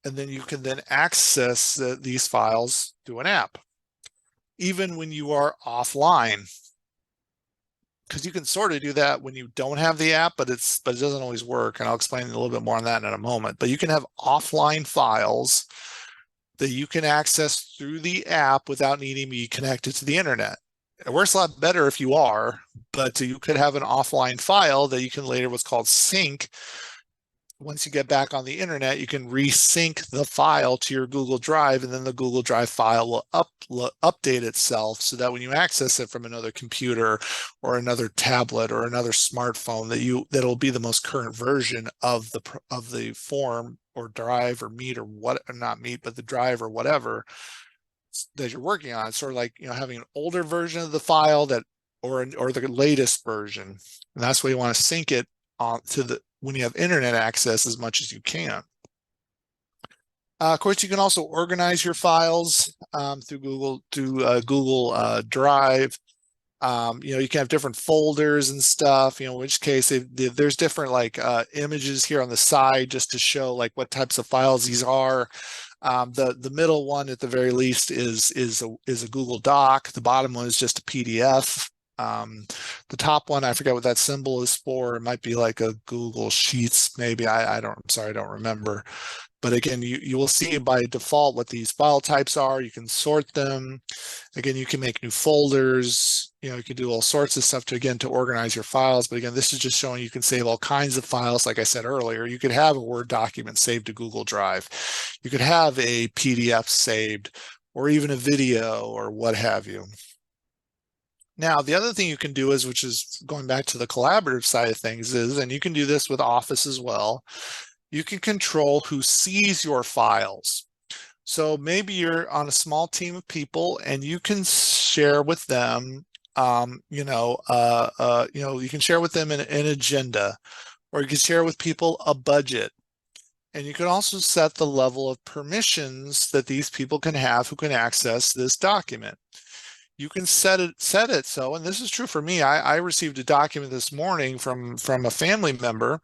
And then you can then access these files through an app, even when you are offline. Because you can sort of do that when you don't have the app, but it doesn't always work. And I'll explain a little bit more on that in a moment. But you can have offline files that you can access through the app without needing to be connected to the internet. It works a lot better if you are, but you could have an offline file that you can later what's called sync. Once you get back on the internet, you can resync the file to your Google Drive, and then the Google Drive file will update itself so that when you access it from another computer or another tablet or another smartphone, that'll be the most current version of the form or Drive or Meet, or not Meet, but the Drive or whatever that you're working on. It's sort of like having an older version of the file or the latest version, and that's why you want to sync it on to when you have internet access as much as you can. Of course, you can also organize your files through Google Drive. You can have different folders and stuff. In which case, there's different images here on the side just to show what types of files these are. The middle one, at the very least, is a Google Doc. The bottom one is just a PDF. The top one, I forget what that symbol is for. It might be like a Google Sheets, maybe. I'm sorry, I don't remember. But again, you will see by default what these file types are. You can sort them. Again, you can make new folders. You can do all sorts of stuff to organize your files. But again, this is just showing you can save all kinds of files. Like I said earlier, you could have a Word document saved to Google Drive. You could have a PDF saved, or even a video, or what have you. Now, the other thing you can do which is going back to the collaborative side of things, and you can do this with Office as well, you can control who sees your files. So maybe you're on a small team of people and you can share with them, you know, you can share with them an agenda, or you can share with people a budget. And you can also set the level of permissions that these people can have who can access this document. You can set it so, and this is true for me. I received a document this morning from a family member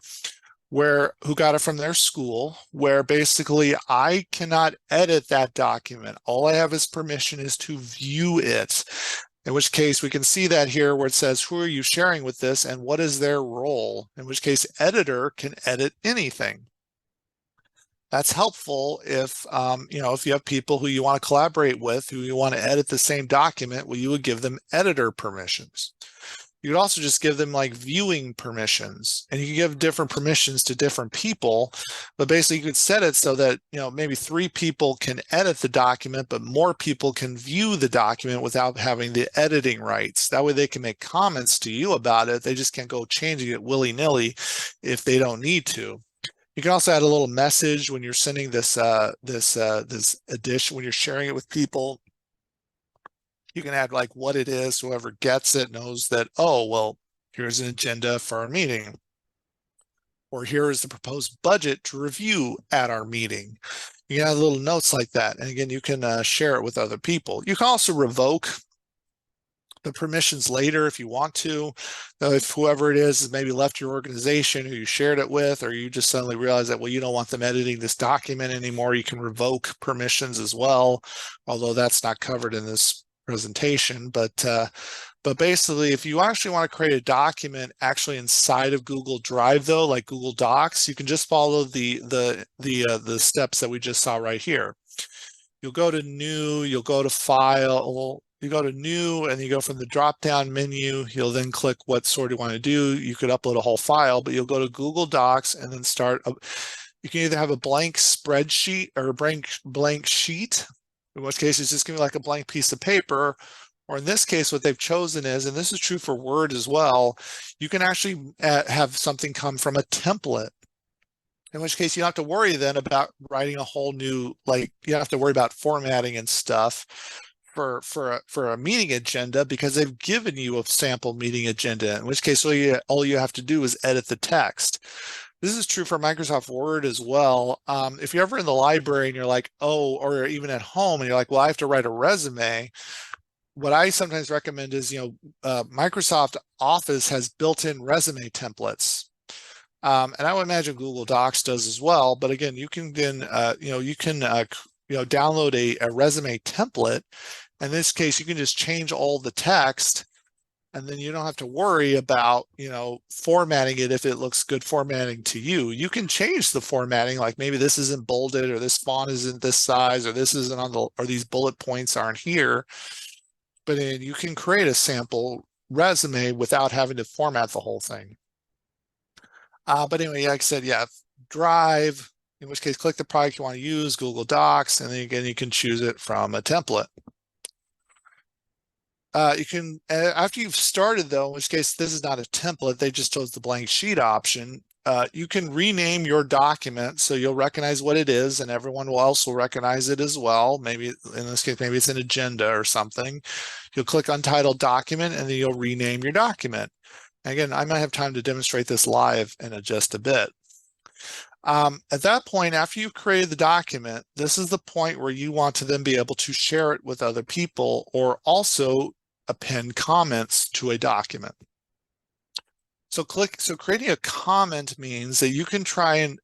who got it from their school, where basically I cannot edit that document. All I have is permission is to view it. In which case we can see that here where it says, who are you sharing with this and what is their role? In which case editor can edit anything. That's helpful if, you know, if you have people who you want to collaborate with, who you want to edit the same document, well, you would give them editor permissions. You could also just give them like viewing permissions, and you can give different permissions to different people, but basically you could set it so that, you know, maybe 3 people can edit the document, but more people can view the document without having the editing rights. That way they can make comments to you about it. They just can't go changing it willy-nilly if they don't need to. You can also add a little message when you're sending this edition, when you're sharing it with people. You can add like what it is, whoever gets it knows that, oh, well, here's an agenda for our meeting. Or here is the proposed budget to review at our meeting. You can add little notes like that. And again, you can share it with other people. You can also revoke the permissions later if you want to. If whoever it is maybe left your organization who you shared it with, or you just suddenly realize that, well, you don't want them editing this document anymore, you can revoke permissions as well, although that's not covered in this presentation. But basically, if you actually want to create a document actually inside of Google Drive, though, like Google Docs, you can just follow the steps that we just saw right here. You'll go to New, you'll go to File, you go to New, and you go from the drop-down menu. You'll then click what sort you want to do. You could upload a whole file, but you'll go to Google Docs and then you can either have a blank spreadsheet or a blank sheet, in which case it's just going to be like a blank piece of paper. Or in this case, what they've chosen is, and this is true for Word as well, you can actually have something come from a template. In which case you don't have to worry then about writing a whole new, like, you don't have to worry about formatting and stuff for a meeting agenda, because they've given you a sample meeting agenda, in which case all you have to do is edit the text. This is true for Microsoft Word as well. If you're ever in the library and you're like, oh, or even at home and you're like, well, I have to write a resume, what I sometimes recommend is, Microsoft Office has built-in resume templates. And I would imagine Google Docs does as well. But again, you can then, download a resume template. In this case, you can just change all the text, and then you don't have to worry about, formatting it if it looks good formatting to you. You can change the formatting, like maybe this isn't bolded, or this font isn't this size, or this isn't or these bullet points aren't here. But then you can create a sample resume without having to format the whole thing. But anyway, like I said, yeah, Drive, in which case click the product you want to use, Google Docs, and then again, you can choose it from a template. You can, after you've started though, in which case this is not a template, they just chose the blank sheet option. You can rename your document so you'll recognize what it is, and everyone else will recognize it as well. Maybe in this case, maybe it's an agenda or something. You'll click Untitled Document, and then you'll rename your document. Again, I might have time to demonstrate this live in just a bit. At that point, after you've created the document, this is the point where you want to then be able to share it with other people, or also append comments to a document. So creating a comment means that you can try and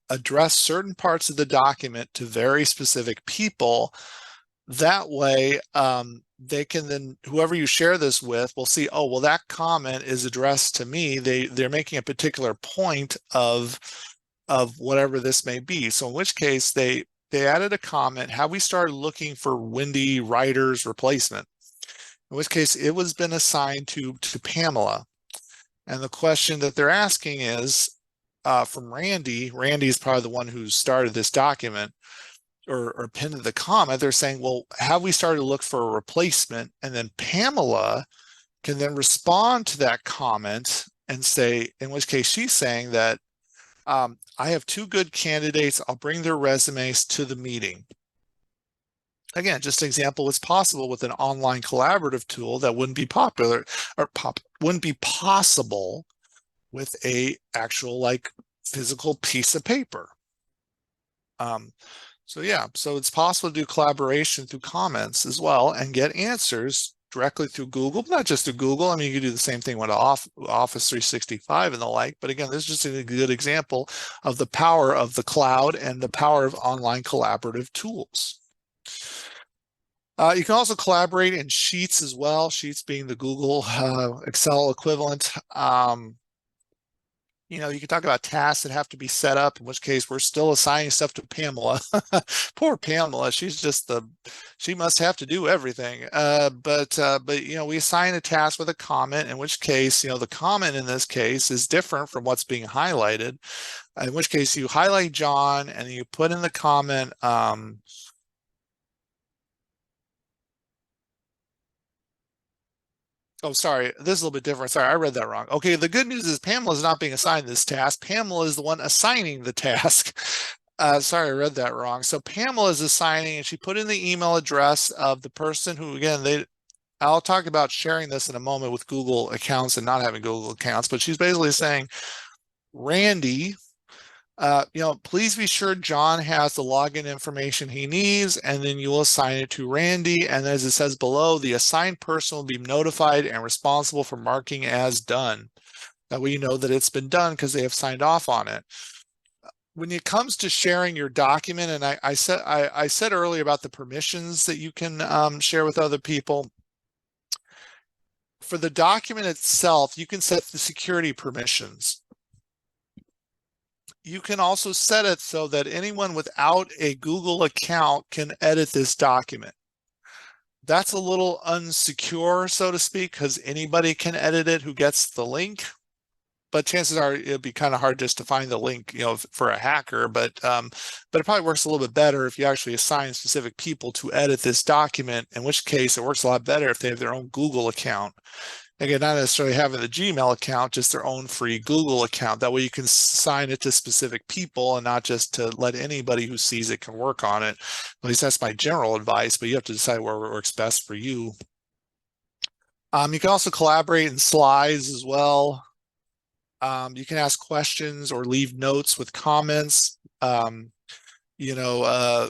address certain parts of the document to very specific people. That way, they can then, whoever you share this with will see, oh, well, that comment is addressed to me. They're making a particular point of whatever this may be. So in which case they added a comment, have we started looking for Wendy Ryder's replacement? In which case it was been assigned to Pamela. And the question that they're asking is from Randy. Randy is probably the one who started this document, or pinned the comment. They're saying, well, have we started to look for a replacement? And then Pamela can then respond to that comment and say, in which case she's saying that I have 2 good candidates. I'll bring their resumes to the meeting. Again, just an example, what's possible with an online collaborative tool that wouldn't be popular or wouldn't be possible with a actual like physical piece of paper. So yeah, so it's possible to do collaboration through comments as well and get answers directly through Google, but not just through Google. I mean, you can do the same thing with Office 365 and the like. But again, this is just a good example of the power of the cloud and the power of online collaborative tools. You can also collaborate in Sheets as well, Sheets being the Google Excel equivalent. You know, you can talk about tasks that have to be set up, in which case we're still assigning stuff to Pamela. Poor Pamela, she's just she must have to do everything. But you know, we assign a task with a comment, in which case, you know, the comment in this case is different from what's being highlighted. In which case you highlight John and you put in the comment, oh, sorry, this is a little bit different. Sorry, I read that wrong. Okay, the good news is Pamela is not being assigned this task. Pamela is the one assigning the task. Sorry, I read that wrong. So Pamela is assigning, and she put in the email address of the person who, again, I'll talk about sharing this in a moment with Google accounts and not having Google accounts, but she's basically saying, Randy, you know, please be sure John has the login information he needs, and then you will assign it to Randy. And as it says below, the assigned person will be notified and responsible for marking as done. That way you know that it's been done because they have signed off on it. When it comes to sharing your document, and I said earlier about the permissions that you can share with other people. For the document itself, you can set the security permissions. You can also set it so that anyone without a Google account can edit this document. That's a little unsecure, so to speak, because anybody can edit it who gets the link. But chances are it'd be kind of hard just to find the link, you know, for a hacker. But it probably works a little bit better if you actually assign specific people to edit this document, in which case it works a lot better if they have their own Google account. Again, not necessarily having the Gmail account, just their own free Google account. That way you can assign it to specific people and not just to let anybody who sees it can work on it. At least that's my general advice, but you have to decide where it works best for you. You can also collaborate in slides as well. You can ask questions or leave notes with comments. You know,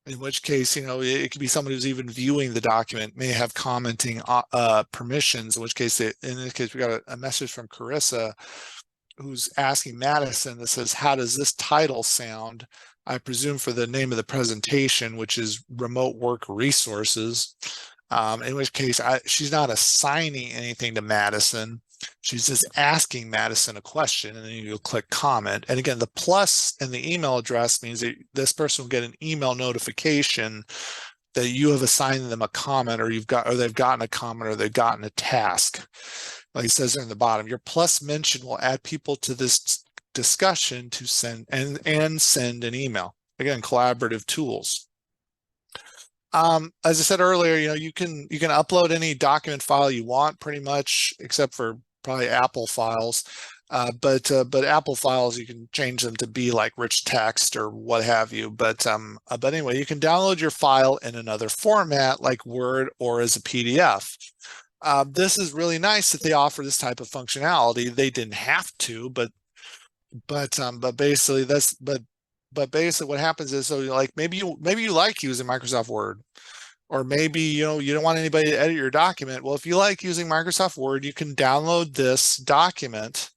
in which case, you know, it could be someone who's even viewing the document may have commenting permissions, in which case, in this case, we got a message from Carissa who's asking Madison that says, how does this title sound? I presume for the name of the presentation, which is Remote Work Resources, in which case she's not assigning anything to Madison. She's just asking Madison a question, and then you'll click comment. And again, the plus in the email address means that this person will get an email notification that you have assigned them a comment, or they've gotten a comment, or they've gotten a task. Like it says there in the bottom, your plus mention will add people to this discussion to send and send an email. Again, collaborative tools. As I said earlier, you know, you can upload any document file you want, pretty much, except for probably Apple files. But Apple files, you can change them to be like rich text or what have you. But anyway, you can download your file in another format like Word or as a PDF. This is really nice that they offer this type of functionality. They didn't have to, but basically basically what happens is, so like maybe you like using Microsoft Word, or maybe, you know, you don't want anybody to edit your document. Well, if you like using Microsoft Word, you can download this document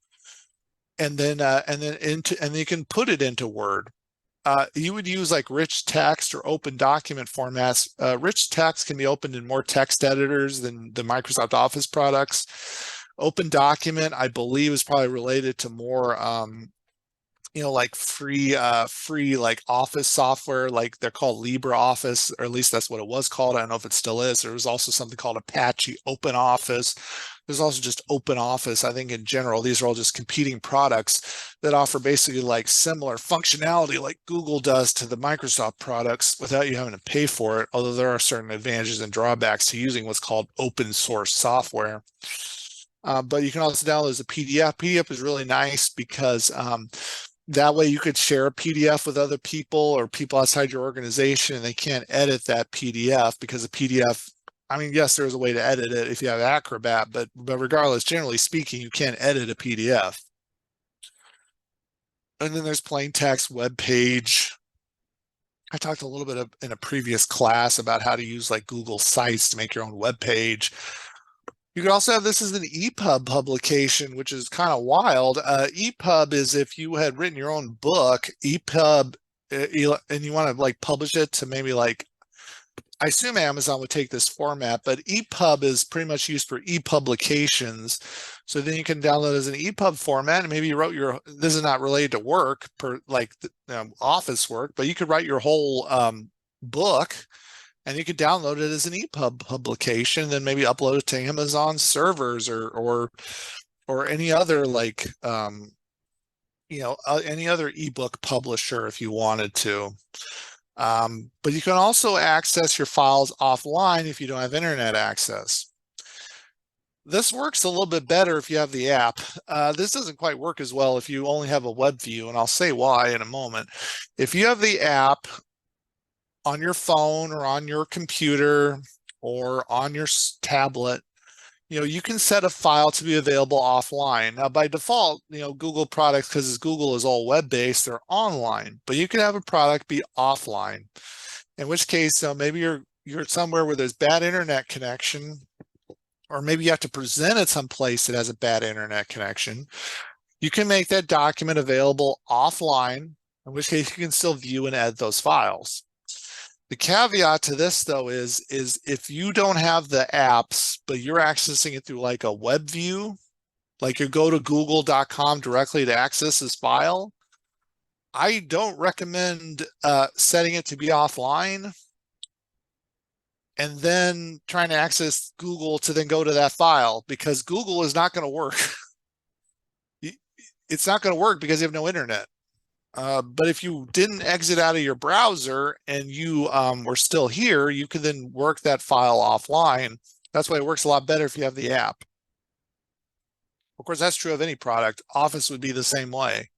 and then you can put it into Word. You would use like rich text or open document formats. Rich text can be opened in more text editors than the Microsoft Office products. Open document, I believe, is probably related to more you know, like free like Office software, like they're called LibreOffice, or at least that's what it was called. I don't know if it still is. There was also something called Apache OpenOffice. There's also just OpenOffice. I think in general, these are all just competing products that offer basically like similar functionality like Google does to the Microsoft products without you having to pay for it, although there are certain advantages and drawbacks to using what's called open source software. But you can also download as a PDF. PDF is really nice because that way you could share a PDF with other people or people outside your organization, and they can't edit that PDF because the PDF, I mean, yes, there's a way to edit it if you have Acrobat, but regardless, generally speaking, you can't edit a PDF. And then there's plain text, web page. I talked a little bit in a previous class about how to use like Google Sites to make your own web page. You could also have this as an EPUB publication, which is kind of wild. EPUB is if you had written your own book, EPUB, and you want to like publish it to maybe like, I assume Amazon would take this format, but EPUB is pretty much used for e-publications. So then you can download it as an EPUB format, and maybe you wrote your, this is not related to work, per like office work, but you could write your whole book, and you could download it as an EPUB publication, then maybe upload it to Amazon servers or any other like any other ebook publisher if you wanted to. But you can also access your files offline if you don't have internet access. This works a little bit better if you have the app. This doesn't quite work as well if you only have a web view, and I'll say why in a moment. If you have the app on your phone or on your computer or on your tablet, you can set a file to be available offline. Now, by default, Google products, because Google is all web-based, they're online, but you can have a product be offline. In which case, maybe you're somewhere where there's bad internet connection, or maybe you have to present it someplace that has a bad internet connection. You can make that document available offline, in which case you can still view and edit those files. The caveat to this, though, is if you don't have the apps, but you're accessing it through like a web view, like you go to google.com directly to access this file, I don't recommend setting it to be offline and then trying to access Google to then go to that file, because Google is not going to work. It's not going to work because you have no internet. But if you didn't exit out of your browser and you were still here, you could then work that file offline. That's why it works a lot better if you have the app. Of course, that's true of any product. Office would be the same way.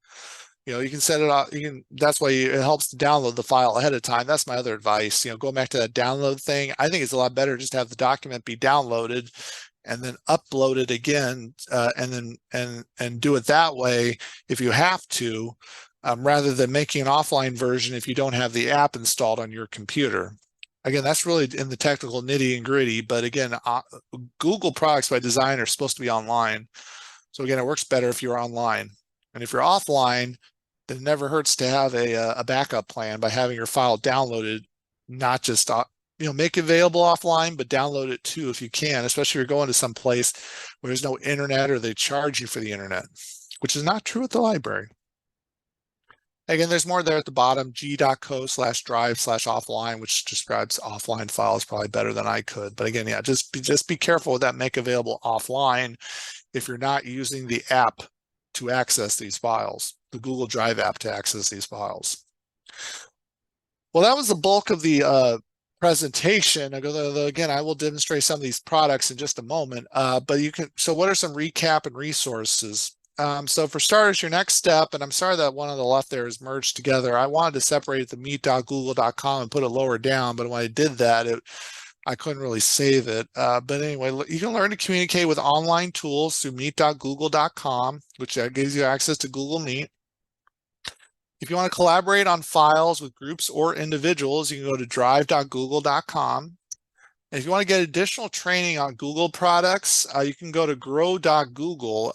You can set it up. That's why it helps to download the file ahead of time. That's my other advice. Going back to that download thing, I think it's a lot better just to have the document be downloaded and then upload it again, and do it that way if you have to. Rather than making an offline version if you don't have the app installed on your computer. Again, that's really in the technical nitty and gritty, but again, Google products by design are supposed to be online. So again, it works better if you're online. And if you're offline, then it never hurts to have a backup plan by having your file downloaded, not just, make it available offline, but download it too if you can, especially if you're going to some place where there's no internet or they charge you for the internet, which is not true at the library. Again, there's more there at the bottom, g.co/drive/offline, which describes offline files probably better than I could. But again, yeah, just be careful with that make available offline if you're not using the app to access these files, the Google Drive app to access these files. Well, that was the bulk of the presentation. Again, I will demonstrate some of these products in just a moment, but so what are some recap and resources? So for starters, your next step, and I'm sorry that one on the left there is merged together. I wanted to separate the meet.google.com and put it lower down, but when I did that, I couldn't really save it. But anyway, you can learn to communicate with online tools through meet.google.com, which gives you access to Google Meet. If you want to collaborate on files with groups or individuals, you can go to drive.google.com. If you want to get additional training on Google products, you can go to grow.google.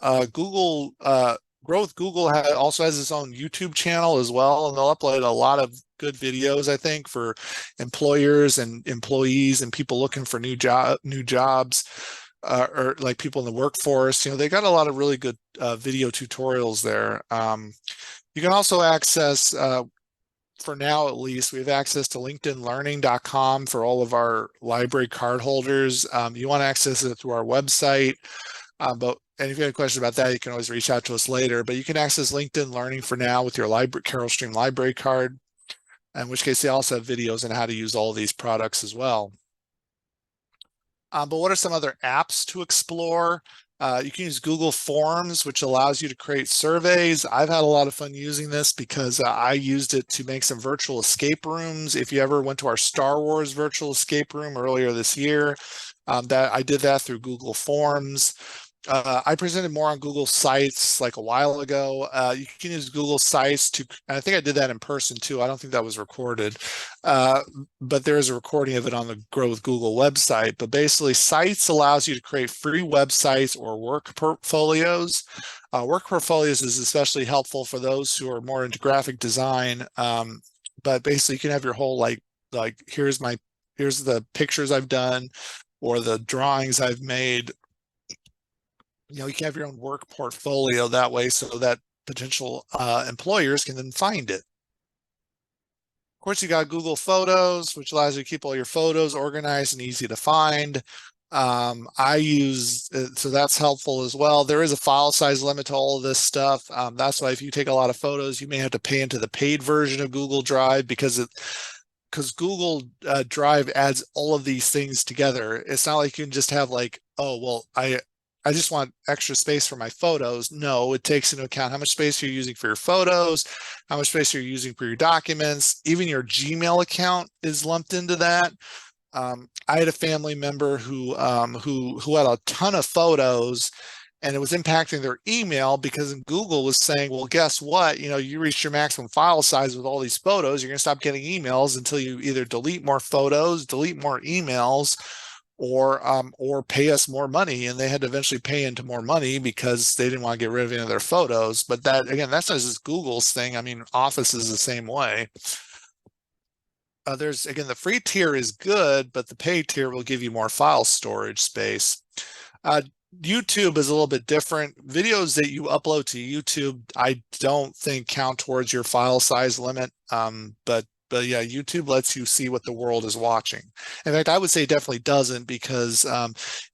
Growth Google also has its own YouTube channel as well, and they'll upload a lot of good videos, I think, for employers and employees and people looking for new jobs, or like people in the workforce. They got a lot of really good video tutorials there. You can also access, for now at least, we have access to linkedinlearning.com for all of our library card holders. You want to access it through our website, and if you have a question about that, you can always reach out to us later. But you can access LinkedIn Learning for now with your CarolStream library card, in which case they also have videos on how to use all of these products as well. But what are some other apps to explore? You can use Google Forms, which allows you to create surveys. I've had a lot of fun using this because I used it to make some virtual escape rooms. If you ever went to our Star Wars virtual escape room earlier this year, that I did that through Google Forms. I presented more on Google Sites like a while ago. You can use Google Sites to, and I think I did that in person too. I don't think that was recorded, but there is a recording of it on the Grow with Google website. But basically, Sites allows you to create free websites or work portfolios. Work portfolios is especially helpful for those who are more into graphic design. But basically, you can have your whole like here's the pictures I've done or the drawings I've made. You can have your own work portfolio that way so that potential employers can then find it. Of course, you got Google Photos, which allows you to keep all your photos organized and easy to find. I use, so that's helpful as well. There is a file size limit to all of this stuff. That's why if you take a lot of photos, you may have to pay into the paid version of Google Drive because Google Drive adds all of these things together. It's not like you can just have like, oh, well, I just want extra space for my photos. No, it takes into account how much space you're using for your photos, how much space you're using for your documents. Even your Gmail account is lumped into that. I had a family member who had a ton of photos, and it was impacting their email because Google was saying, well, guess what? You reached your maximum file size with all these photos. You're going to stop getting emails until you either delete more photos, delete more emails, or pay us more money. And they had to eventually pay into more money because they didn't want to get rid of any of their photos. But that, again, that's not just Google's thing. I mean, Office is the same way. There's, again, the free tier is good, but the paid tier will give you more file storage space. YouTube is a little bit different. Videos that you upload to YouTube, I don't think count towards your file size limit. But yeah, YouTube lets you see what the world is watching. In fact, I would say it definitely doesn't because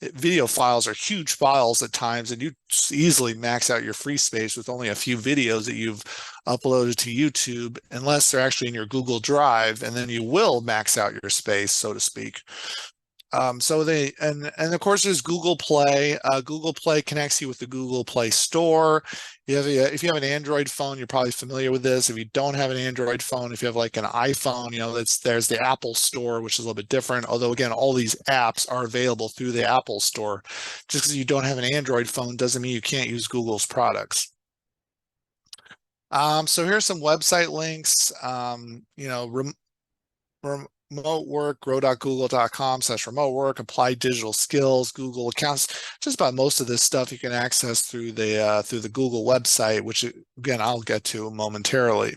video files are huge files at times, and you easily max out your free space with only a few videos that you've uploaded to YouTube, unless they're actually in your Google Drive, and then you will max out your space, so to speak. And of course there's Google Play. Google Play connects you with the Google Play Store. If you have an Android phone, you're probably familiar with this. If you don't have an Android phone, if you have like an iPhone, there's the Apple Store, which is a little bit different. Although again, all these apps are available through the Apple Store. Just because you don't have an Android phone doesn't mean you can't use Google's products. So here's some website links. Remote work, grow.google.com/remote work, apply digital skills, Google accounts. Just about most of this stuff you can access through the Google website, which again I'll get to momentarily.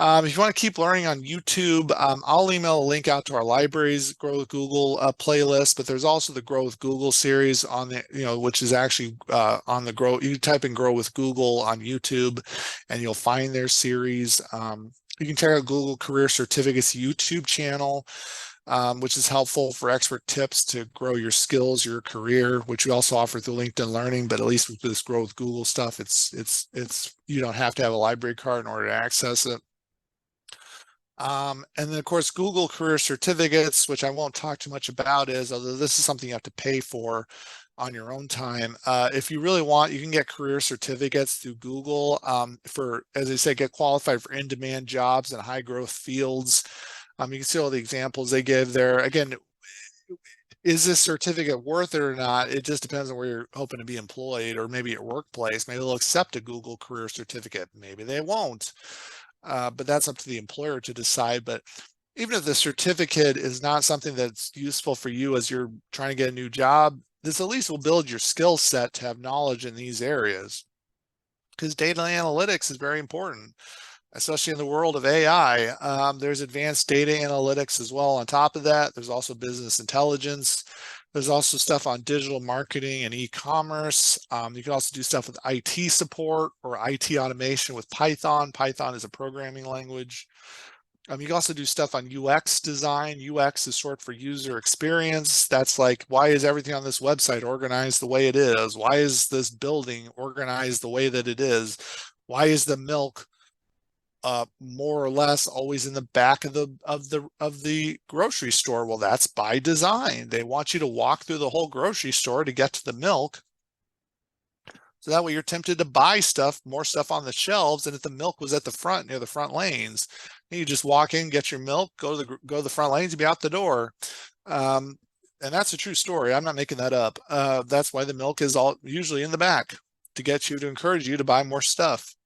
If you want to keep learning on YouTube, I'll email a link out to our libraries Grow with Google playlist, but there's also the Grow with Google series on the, which is actually on the Grow. You type in Grow with Google on YouTube, and you'll find their series. You can check out Google Career Certificates YouTube channel, which is helpful for expert tips to grow your skills, your career, which we also offer through LinkedIn Learning. But at least with this Grow with Google stuff, it's you don't have to have a library card in order to access it. And then of course, Google Career Certificates, which I won't talk too much about, although this is something you have to pay for on your own time. If you really want, you can get career certificates through Google for, as I said, get qualified for in-demand jobs in high growth fields. You can see all the examples they give there. Again, is this certificate worth it or not? It just depends on where you're hoping to be employed, or maybe your workplace. Maybe they'll accept a Google career certificate. Maybe they won't. But that's up to the employer to decide. But even if the certificate is not something that's useful for you as you're trying to get a new job, this at least will build your skill set to have knowledge in these areas, because data analytics is very important, especially in the world of AI. There's advanced data analytics as well. On top of that, there's also business intelligence. There's also stuff on digital marketing and e-commerce. You can also do stuff with IT support or IT automation with Python. Python is a programming language. You can also do stuff on UX design. UX is short for user experience. That's like, why is everything on this website organized the way it is? Why is this building organized the way that it is? Why is the milk more or less always in the back of the grocery store? Well, that's by design. They want you to walk through the whole grocery store to get to the milk. So that way you're tempted to buy stuff, more stuff on the shelves. And if the milk was at the front, near the front lanes, you just walk in, get your milk, go to the front lanes, and be out the door. And that's a true story. I'm not making that up. That's why the milk is all usually in the back, to get you, to encourage you to buy more stuff.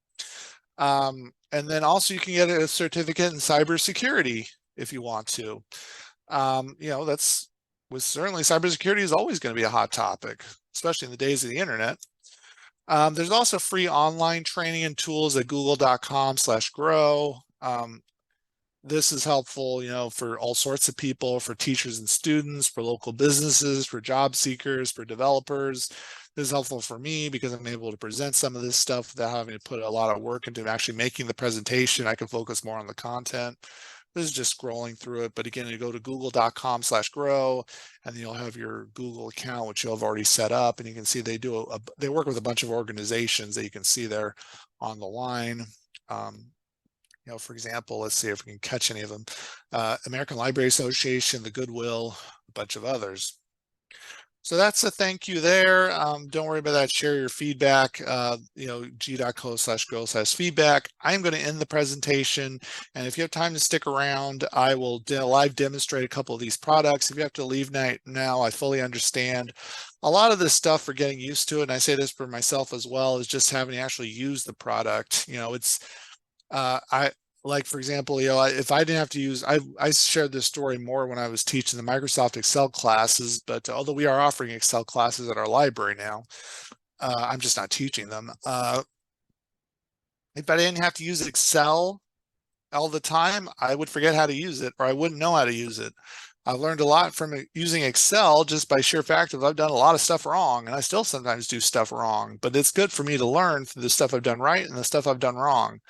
And then also you can get a certificate in cybersecurity if you want to. That's certainly cybersecurity is always going to be a hot topic, especially in the days of the internet. There's also free online training and tools at google.com/grow. This is helpful, for all sorts of people, for teachers and students, for local businesses, for job seekers, for developers. This is helpful for me because I'm able to present some of this stuff without having to put a lot of work into actually making the presentation. I can focus more on the content. This is just scrolling through it. But again, you go to google.com/grow, and you'll have your Google account, which you'll have already set up. And you can see they they work with a bunch of organizations that you can see there on the line. For example, let's see if we can catch any of them. American Library Association, the Goodwill, a bunch of others. So that's a thank you there. Don't worry about that. Share your feedback, g.co/grow/feedback. I'm going to end the presentation. And if you have time to stick around, I will live demonstrate a couple of these products. If you have to leave now, I fully understand. A lot of this stuff for getting used to it, and I say this for myself as well, is just having to actually use the product. Like, for example, if I didn't have to use, I shared this story more when I was teaching the Microsoft Excel classes, but although we are offering Excel classes at our library now, I'm just not teaching them. If I didn't have to use Excel all the time, I would forget how to use it, or I wouldn't know how to use it. I've learned a lot from using Excel just by sheer fact of I've done a lot of stuff wrong, and I still sometimes do stuff wrong, but it's good for me to learn from the stuff I've done right and the stuff I've done wrong.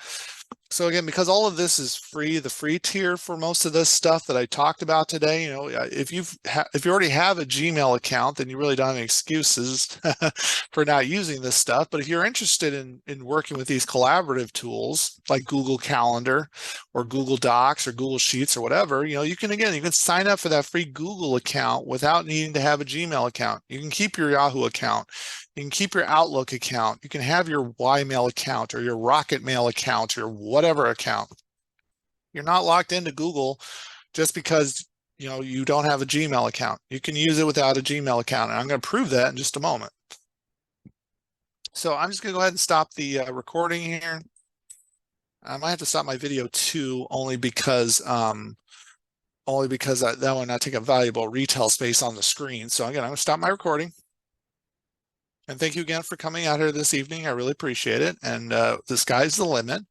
So again, because all of this is free, the free tier for most of this stuff that I talked about today, if you already have a Gmail account, then you really don't have any excuses for not using this stuff. But if you're interested in working with these collaborative tools like Google Calendar or Google Docs or Google Sheets or whatever, you can sign up for that free Google account without needing to have a Gmail account. You can keep your Yahoo account. You can keep your Outlook account. You can have your Ymail account or your Rocket Mail account or whatever account. You're not locked into Google just because you don't have a Gmail account. You can use it without a Gmail account, and I'm going to prove that in just a moment. So I'm just going to go ahead and stop the recording here. I might have to stop my video too, only because that will not take up valuable retail space on the screen. So again, I'm going to stop my recording. And thank you again for coming out here this evening. I really appreciate it. And the sky's the limit.